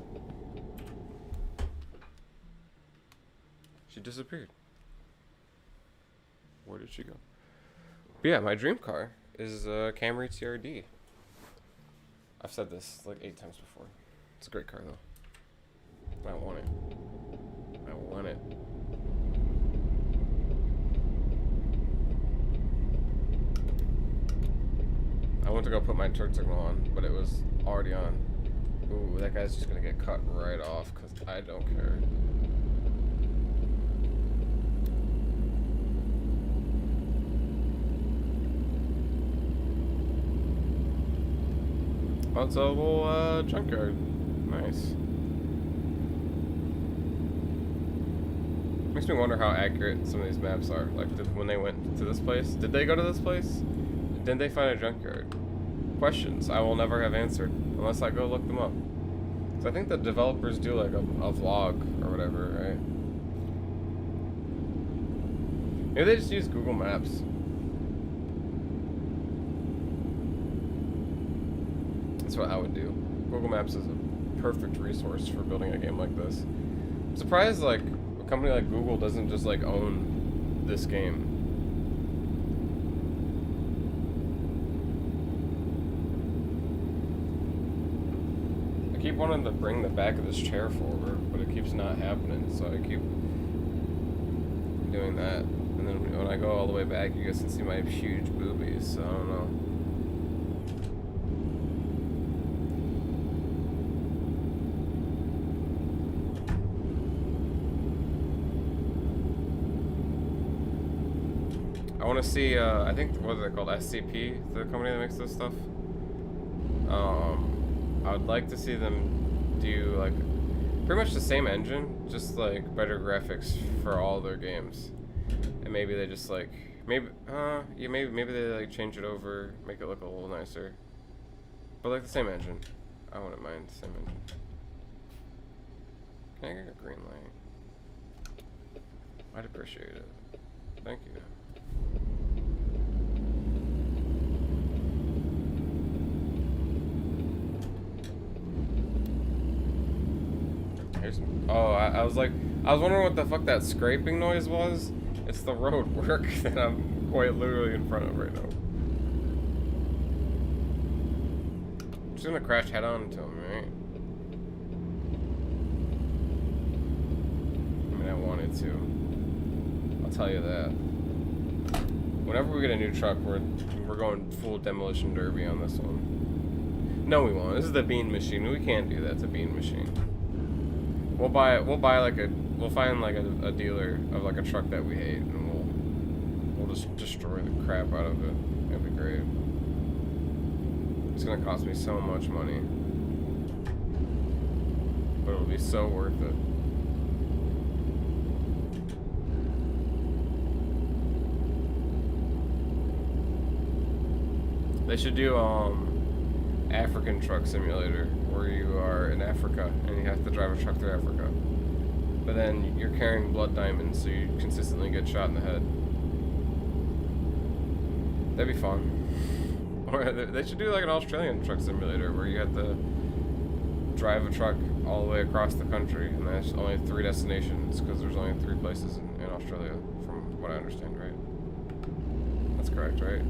She disappeared. Where did she go? But yeah, my dream car is a Camry TRD. I've said this like 8 times before. It's a great car though. I want it. I want it. I went to go put my turn signal on, but it was already on. Ooh, that guy's just gonna get cut right off because I don't care. Oh, it's a little junkyard. Nice. Makes me wonder how accurate some of these maps are. Like, when they went to this place, did they go to this place? Did they find a junkyard? Questions I will never have answered unless I go look them up. So I think the developers do like a vlog or whatever, right? Maybe they just use Google Maps. That's what I would do. Google Maps is a perfect resource for building a game like this. I'm surprised like a company like Google doesn't just like own this game. I keep wanting to bring the back of this chair forward, but it keeps not happening, so I keep doing that. And then when I go all the way back, you guys can see my huge boobies, so I don't know. I want to see, I think, what is it called? SCP, the company that makes this stuff? I would like to see them do, like, pretty much the same engine, just, like, better graphics for all their games. And maybe they just, like, maybe they, like, change it over, make it look a little nicer. But, like, the same engine. I wouldn't mind the same engine. Can I get a green light? I'd appreciate it. Thank you. Oh, I was wondering what the fuck that scraping noise was. It's the road work that I'm quite literally in front of right now. I'm just gonna crash head on into him, right? I mean, I wanted to. I'll tell you that. Whenever we get a new truck, we're going full demolition derby on this one. No, we won't. This is the bean machine. We can't do that. It's a bean machine. We'll find like a dealer of like a truck that we hate, and we'll just destroy the crap out of it. It'll be great. It's gonna cost me so much money, but it'll be so worth it. They should do African truck simulator, where you are in Africa and you have to drive a truck through Africa. But then you're carrying blood diamonds, so you consistently get shot in the head. That'd be fun. Or they should do like an Australian truck simulator where you have to drive a truck all the way across the country, and there's only 3 destinations because there's only 3 places in Australia, from what I understand, right? That's correct, right?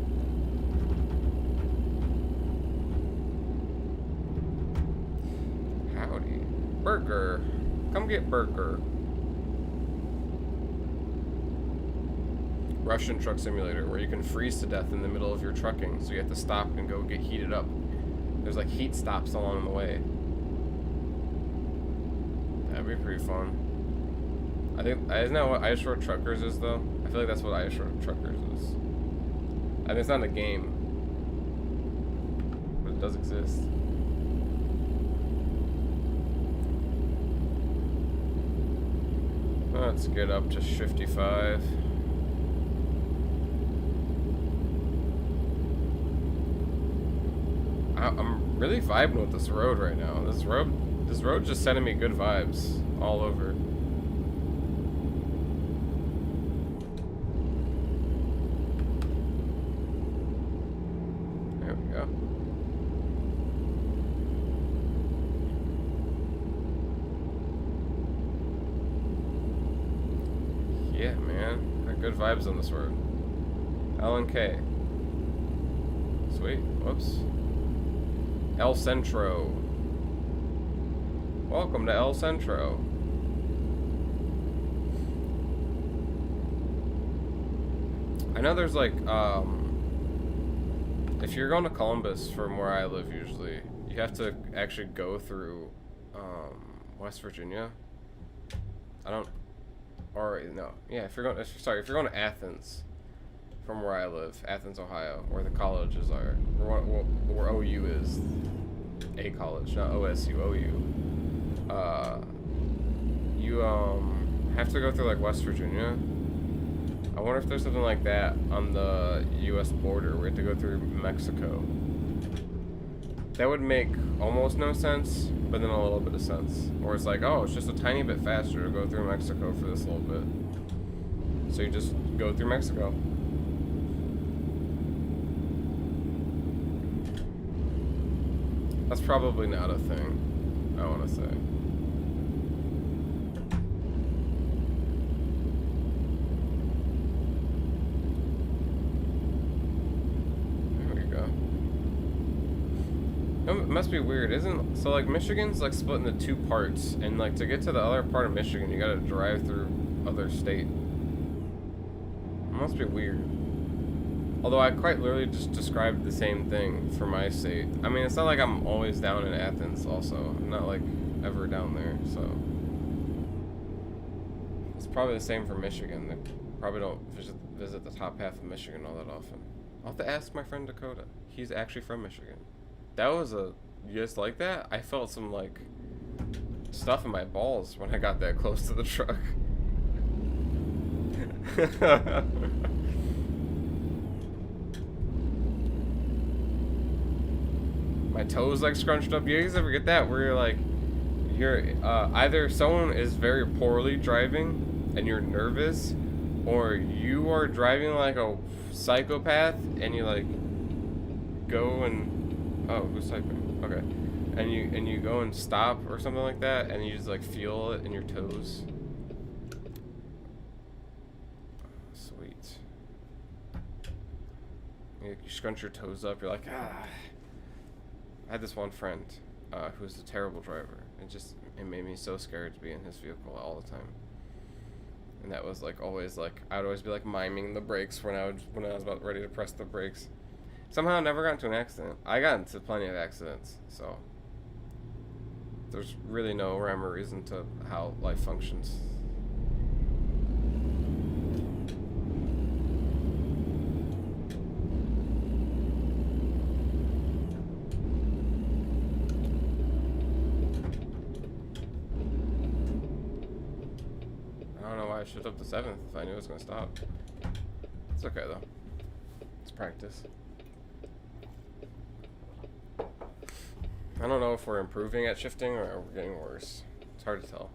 Howdy. Burger. Come get burger. Russian truck simulator, where you can freeze to death in the middle of your trucking, so you have to stop and go get heated up. There's like heat stops along the way. That'd be pretty fun. I think, isn't that what Ice Road Truckers is though? I feel like that's what Ice Road Truckers is. I mean, it's not a game, but it does exist. Let's get up to 55. I'm really vibing with this road right now. This road's just sending me good vibes all over. There we go. Yeah, man. Got good vibes on this road. L and K. Sweet. Whoops. El Centro. Welcome to El Centro. I know there's like, if you're going to Columbus from where I live usually, you have to actually go through, West Virginia. Yeah, if you're going to Athens from where I live, Athens, Ohio, where the colleges are, where OU is, a college, not OSU, OU. You have to go through like West Virginia. I wonder if there's something like that on the U.S. border. We have to go through Mexico. That would make almost no sense, but then a little bit of sense. Or it's like, oh, it's just a tiny bit faster to go through Mexico for this little bit. So you just go through Mexico. That's probably not a thing, I want to say. It must be weird, isn't so like Michigan's like split into two parts, and like to get to the other part of Michigan you gotta drive through other state. It must be weird. Although I quite literally just described the same thing for my state. I mean, it's not like I'm always down in Athens also. I'm not like ever down there, so it's probably the same for Michigan. They probably don't visit the top half of Michigan all that often. I'll have to ask my friend Dakota. He's actually from Michigan. That was just like that? I felt some, like, stuff in my balls when I got that close to the truck. My toes, like, scrunched up. You guys ever get that? Where you're, either someone is very poorly driving and you're nervous, or you are driving like a psychopath and you, like, go and... Oh, who's typing? Okay. And you go and stop or something like that, and you just like feel it in your toes. Sweet. You scrunch your toes up. You're like, ah. I had this one friend who was a terrible driver. It made me so scared to be in his vehicle all the time. And that was like always like I would always be like miming the brakes when I was about ready to press the brakes. Somehow I never got into an accident. I got into plenty of accidents, so there's really no rhyme or reason to how life functions. I don't know why I shut up the 7th if I knew it was going to stop. It's okay though. It's practice. I don't know if we're improving at shifting or we're getting worse. It's hard to tell.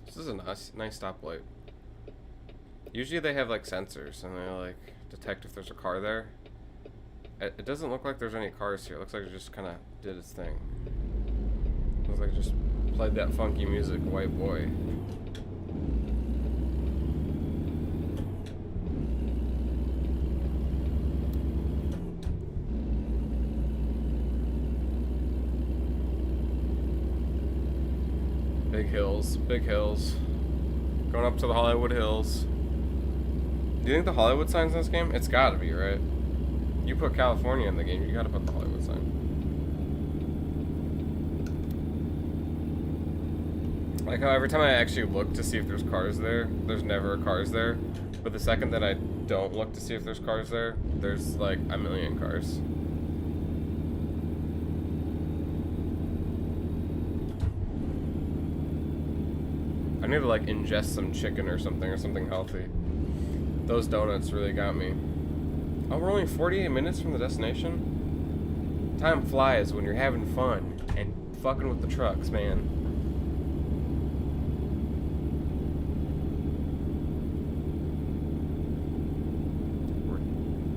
This is a nice stoplight. Usually they have like sensors and they like detect if there's a car there. It doesn't look like there's any cars here. It looks like it just kind of did its thing. It looks like it just played that funky music, White Boy. Big hills. Going up to the Hollywood Hills. Do you think the Hollywood sign's in this game? It's gotta be, right? You put California in the game, you gotta put the Hollywood sign. Like how every time I actually look to see if there's cars there, there's never cars there. But the second that I don't look to see if there's cars there, there's like a million cars. I need to like ingest some chicken or something healthy. Those donuts really got me. Oh, we're only 48 minutes from the destination? Time flies when you're having fun and fucking with the trucks, man.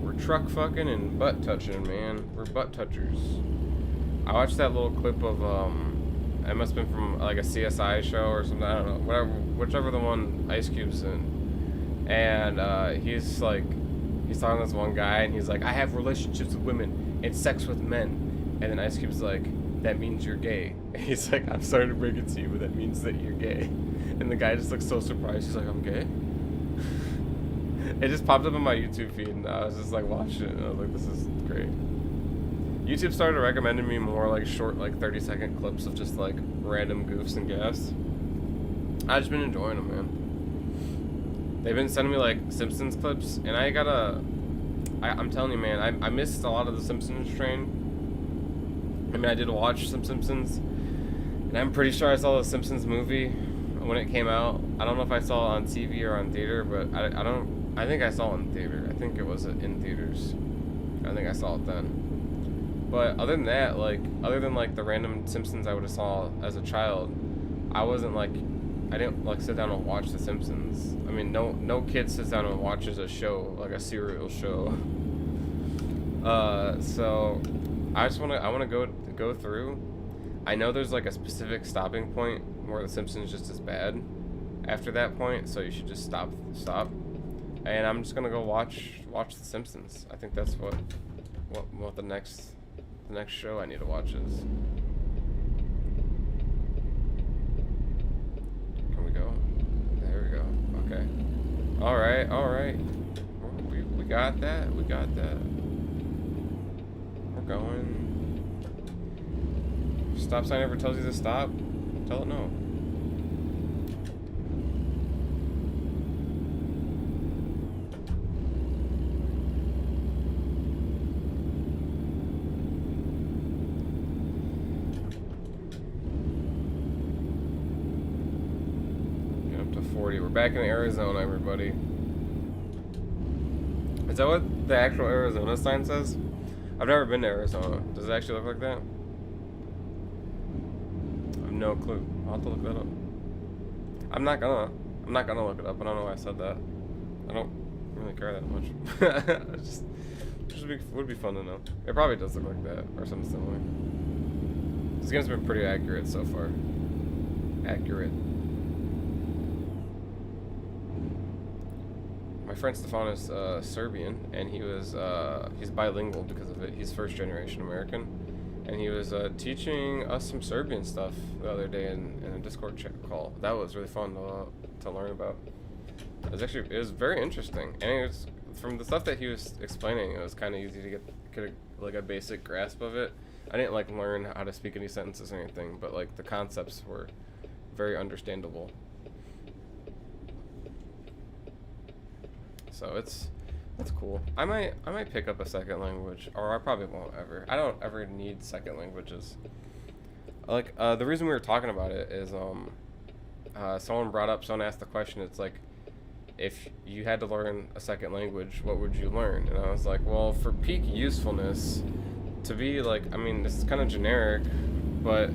We're truck fucking and butt touching, man. We're butt touchers. I watched that little clip of it must have been from like a CSI show or something. I don't know. Whichever the one Ice Cube's in. And he's talking to this one guy, and he's like, I have relationships with women and sex with men. And then Ice Cube's like, that means you're gay. And he's like, I'm sorry to break it to you, but that means that you're gay. And the guy just looks so surprised. He's like, I'm gay? It just popped up on my YouTube feed, and I was just like watching it, and I was like, this is great. YouTube started recommending me more like short, like 30-second clips of just like random goofs and gaffes. I've just been enjoying them, man. They've been sending me like Simpsons clips, and I'm telling you, man, I missed a lot of the Simpsons train. I mean, I did watch some Simpsons, And I'm pretty sure I saw the Simpsons movie when it came out. I don't know if I saw it on TV or on theater, but I think I saw it in theater. I think it was in theaters. I think I saw it then. But other than that, like, other than like the random Simpsons I would have saw as a child, I didn't like sit down and watch the Simpsons. I mean, no kid sits down and watches a show, like a serial show. So I want to go through. I know there's like a specific stopping point where the Simpsons just is bad after that point, so you should just stop. And I'm just gonna go watch the Simpsons. I think that's what the next show I need to watch is. Can we go? There we go. Okay. All right. We got that. We're going. Stop sign ever tells you to stop, tell it no. Get up to 40. We're back in Arizona, everybody. Is that what the actual Arizona sign says? I've never been to Arizona. Does it actually look like that? No clue. I'll have to look that up. I'm not gonna look it up. I don't know why I said that. I don't really care that much. It just would be fun to know. It probably does look like that or something similar. This game's been pretty accurate so far. Accurate. My friend Stefan is Serbian, and he's bilingual because of it. He's first generation American. And he was teaching us some Serbian stuff the other day in a Discord call. That was really fun to learn about. It was very interesting, and it was, from the stuff that he was explaining, it was kind of easy to get like a basic grasp of it. I didn't like learn how to speak any sentences or anything, but like the concepts were very understandable. So it's cool. I might pick up a second language, or I probably won't ever. I don't ever need second languages. Like the reason we were talking about it is someone asked the question. It's like, if you had to learn a second language, what would you learn? And I was like, well, for peak usefulness, to be like, I mean, this is kind of generic, but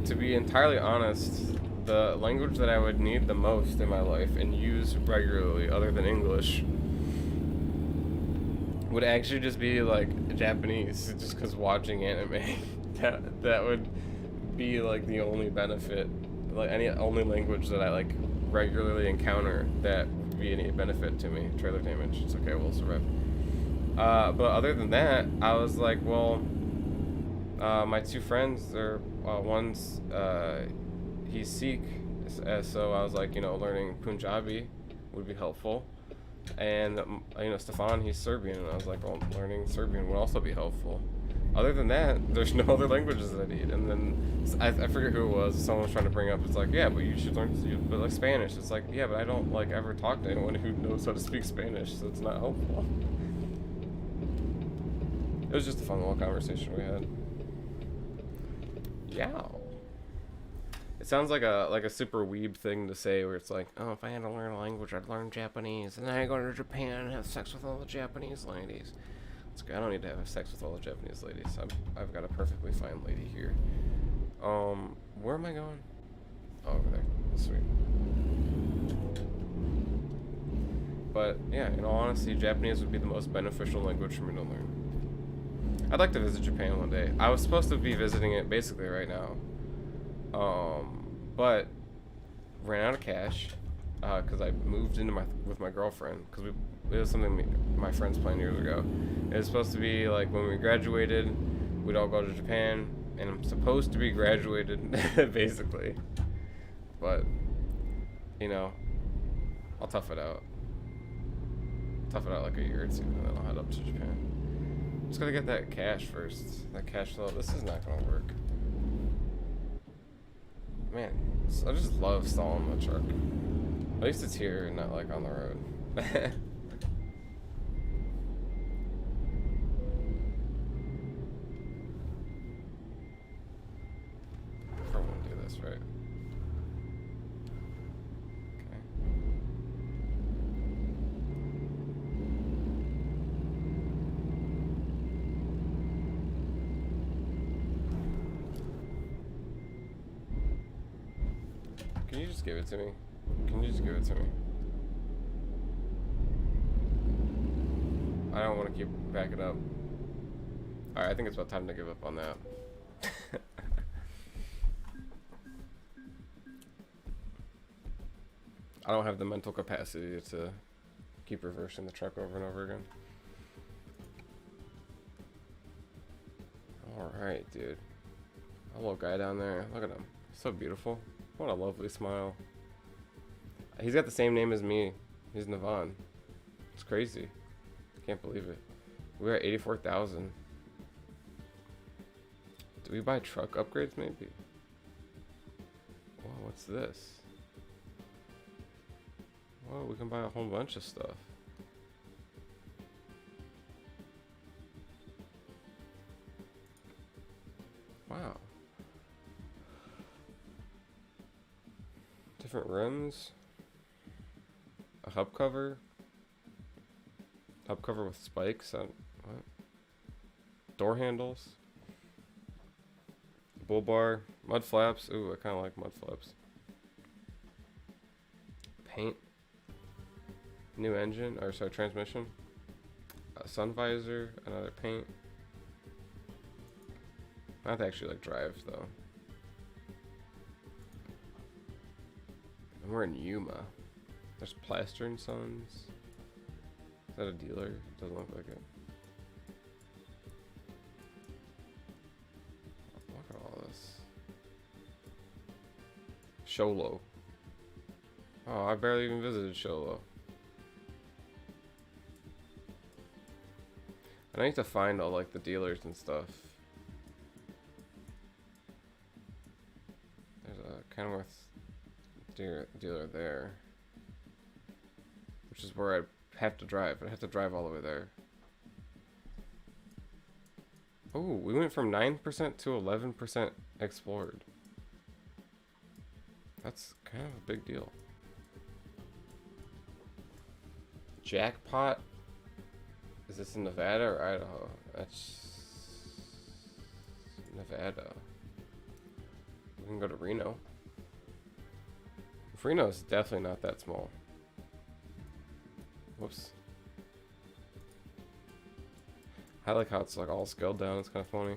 to be entirely honest, the language that I would need the most in my life and use regularly, other than English, would actually just be like Japanese, just because watching anime. that would be like the only benefit, like only language that I like regularly encounter that would be any benefit to me. Trailer damage, it's okay, we'll survive. But other than that, I was like, well, my two friends, one's he's Sikh, so I was like, learning Punjabi would be helpful. And Stefan, he's Serbian, and I was like, well, learning Serbian would also be helpful. Other than that, there's no other languages that I need. And then I forget who it was. Someone was trying to bring up. It's like, yeah, but you should learn like Spanish. It's like, yeah, but I don't like ever talk to anyone who knows how to speak Spanish, so it's not helpful. It was just a fun little conversation we had. Yeah. It sounds like a super weeb thing to say, where it's like, oh, if I had to learn a language, I'd learn Japanese, and then I go to Japan and have sex with all the Japanese ladies. It's okay. I don't need to have sex with all the Japanese ladies. I've got a perfectly fine lady here. Where am I going? Oh, over there. Sweet. But yeah, in all honesty, Japanese would be the most beneficial language for me to learn. I'd like to visit Japan one day. I was supposed to be visiting it basically right now. But ran out of cash because I moved into with my girlfriend, because it was something my friends planned years ago. It was supposed to be like when we graduated, we'd all go to Japan, and I'm supposed to be graduated basically. But I'll tough it out. Tough it out like a year or two, and then I'll head up to Japan. Just gotta get that cash first. That cash flow. This is not gonna work. Man, I just love stalling the truck. At least it's here and not like on the road. Probably won't do this, right? Okay. Can you just give it to me? Can you just give it to me? I don't want to keep backing up. Alright, I think it's about time to give up on that. I don't have the mental capacity to keep reversing the truck over and over again. Alright, dude. That little guy down there, look at him. He's so beautiful. What a lovely smile. He's got the same name as me. He's Nevan. It's crazy. Can't believe it. We're at 84,000. Do we buy truck upgrades maybe? Whoa, what's this? Whoa, we can buy a whole bunch of stuff. Wow. Different rims. A hub cover. Hub cover with spikes. What? Door handles. Bull bar. Mud flaps. Ooh, I kind of like mud flaps. Paint. New engine. Or sorry, transmission. Sun visor. Another paint. I have to actually like drive though. And we're in Yuma. There's Plaster and Sons. Is that a dealer? Doesn't look like it. Look at all this. Sholo. Oh, I barely even visited Sholo. And I need to find all like the dealers and stuff. There's a Kenworth dealer there. Which is where I have to drive. I have to drive all the way there. Oh, we went from 9% to 11% explored. That's kind of a big deal. Jackpot? Is this in Nevada or Idaho? That's Nevada. We can go to Reno. Reno is definitely not that small. Whoops. I like how it's like all scaled down. It's kind of funny.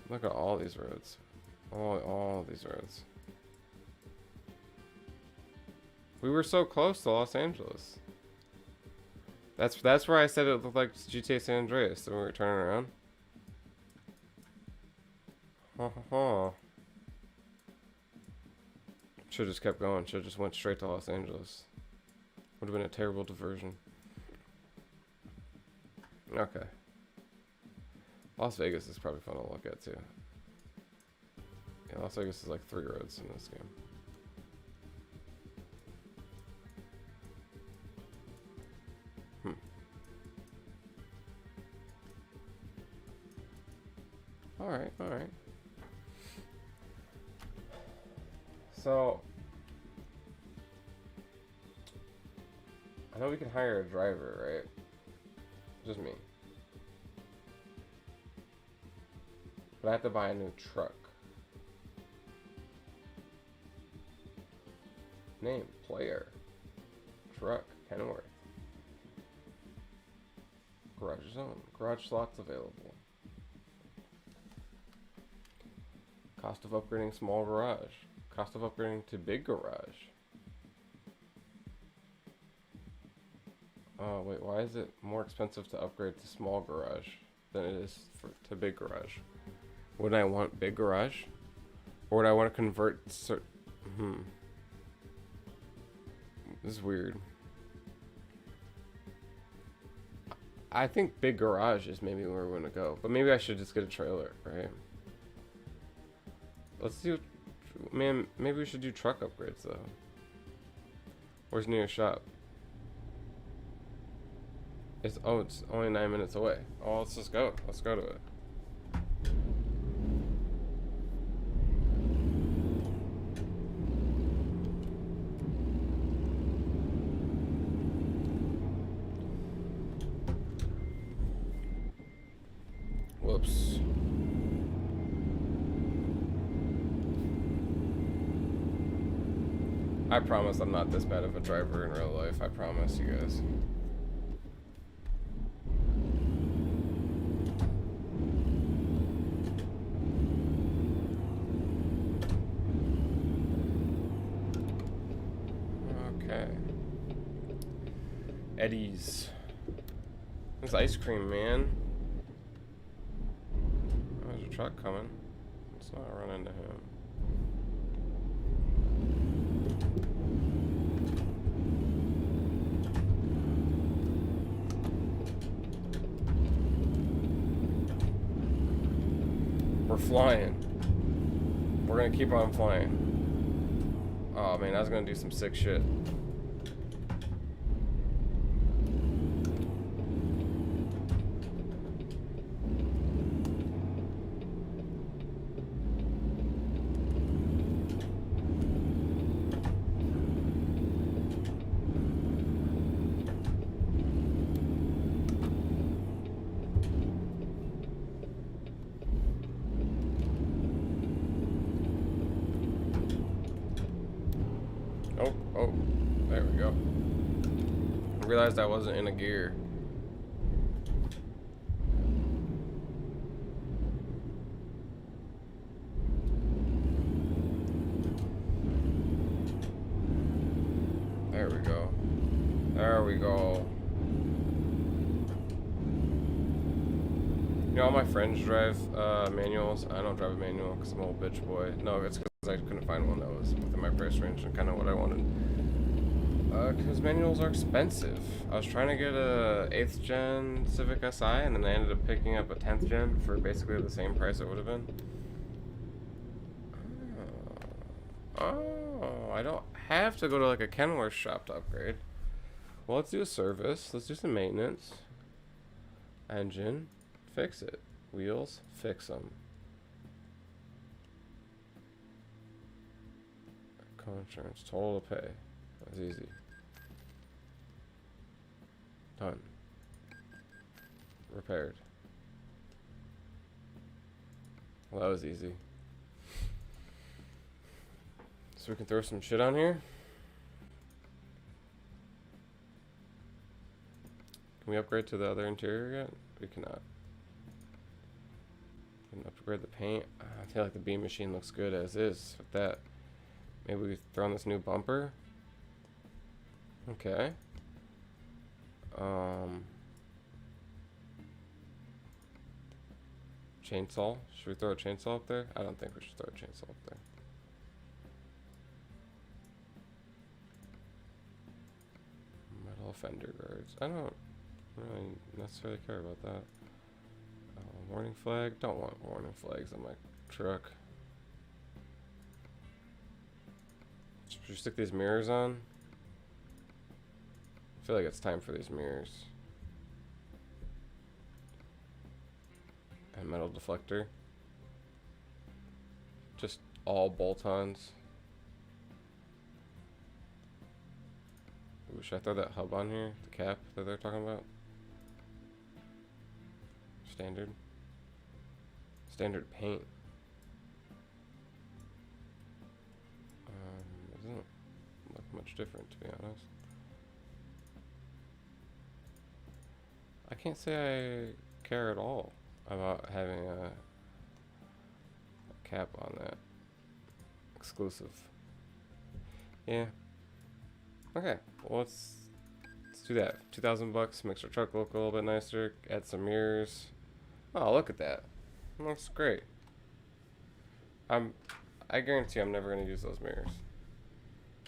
Look at all these roads. All these roads. We were so close to Los Angeles. That's where I said it looked like GTA San Andreas. So we were turning around. Should have just kept going. Should have just went straight to Los Angeles. Would have been a terrible diversion. Okay. Las Vegas is probably fun to look at too. Yeah, Las Vegas is like 3 roads in this game. Alright, alright. So, I know we can hire a driver, right? Just me. But I have to buy a new truck. Name, player. Truck, Kenworth. Garage zone. Garage slots available. Cost of upgrading small garage. Cost of upgrading to big garage. Oh wait, why is it more expensive to upgrade to small garage than it is to big garage? Would I want big garage? Or would I want to convert This is weird. I think big garage is maybe where we're gonna go, but maybe I should just get a trailer, right? Let's do, man, maybe we should do truck upgrades though. Where's nearest shop? It's only 9 minutes away. Oh, let's just go. Let's go to it. Whoops. I promise I'm not this bad of a driver in real life. I promise you guys. Okay. Eddie's. There's ice cream, man. Oh, there's a truck coming. Let's not run into him. We're flying. We're gonna keep on flying. Oh man, I was gonna do some sick shit. Oh, there we go. I realized I wasn't in a gear. There we go. There we go. You know, all my friends drive manuals. I don't drive a manual because I'm an old bitch boy. No, it's because I couldn't find one that was within my price range and kind of what I wanted. Because manuals are expensive. I was trying to get a 8th gen Civic Si, and then I ended up picking up a 10th gen for basically the same price it would have been. Oh, I don't have to go to like a Kenworth shop to upgrade. Well, let's do a service. Let's do some maintenance. Engine, fix it. Wheels, fix them. Co-insurance, total to pay. That's easy. Done. Repaired. Well, that was easy. So we can throw some shit on here. Can we upgrade to the other interior yet? We cannot. Can upgrade the paint. I feel like the beam machine looks good as is with that. Maybe we throw on this new bumper. Okay. Chainsaw. Should we throw a chainsaw up there? I don't think we should throw a chainsaw up there. Metal fender guards. I don't really necessarily care about that. Warning flag. Don't want warning flags on my truck. Should we stick these mirrors on? I feel like it's time for these mirrors. And metal deflector. Just all bolt-ons. Ooh, should I throw that hub on here? The cap that they're talking about? Standard. Standard paint. It doesn't look much different, to be honest. I can't say I care at all about having a cap on that. Exclusive. Yeah. Okay, well let's do that. 2,000 bucks, makes our truck look a little bit nicer. Add some mirrors. Oh, look at that. Looks great. I guarantee I'm never gonna use those mirrors.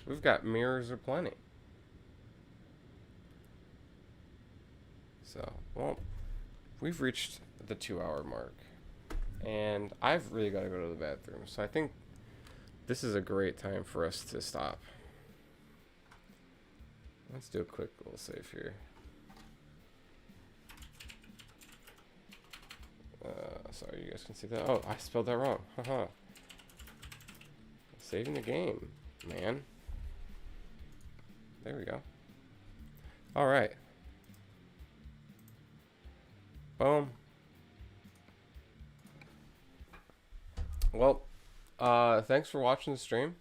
We've got mirrors aplenty. So, well, we've reached the 2-hour mark, and I've really got to go to the bathroom. So I think this is a great time for us to stop. Let's do a quick little save here. Sorry, you guys can see that. Oh, I spelled that wrong. Haha. Saving the game, man. There we go. All right. Boom. Well, thanks for watching the stream.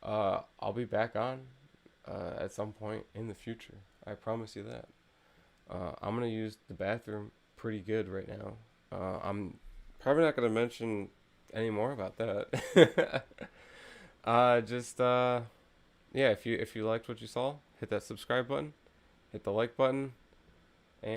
I'll be back on at some point in the future. I promise you that. I'm gonna use the bathroom pretty good right now. I'm probably not gonna mention any more about that. Just yeah, if you liked what you saw, hit that subscribe button, hit the like button,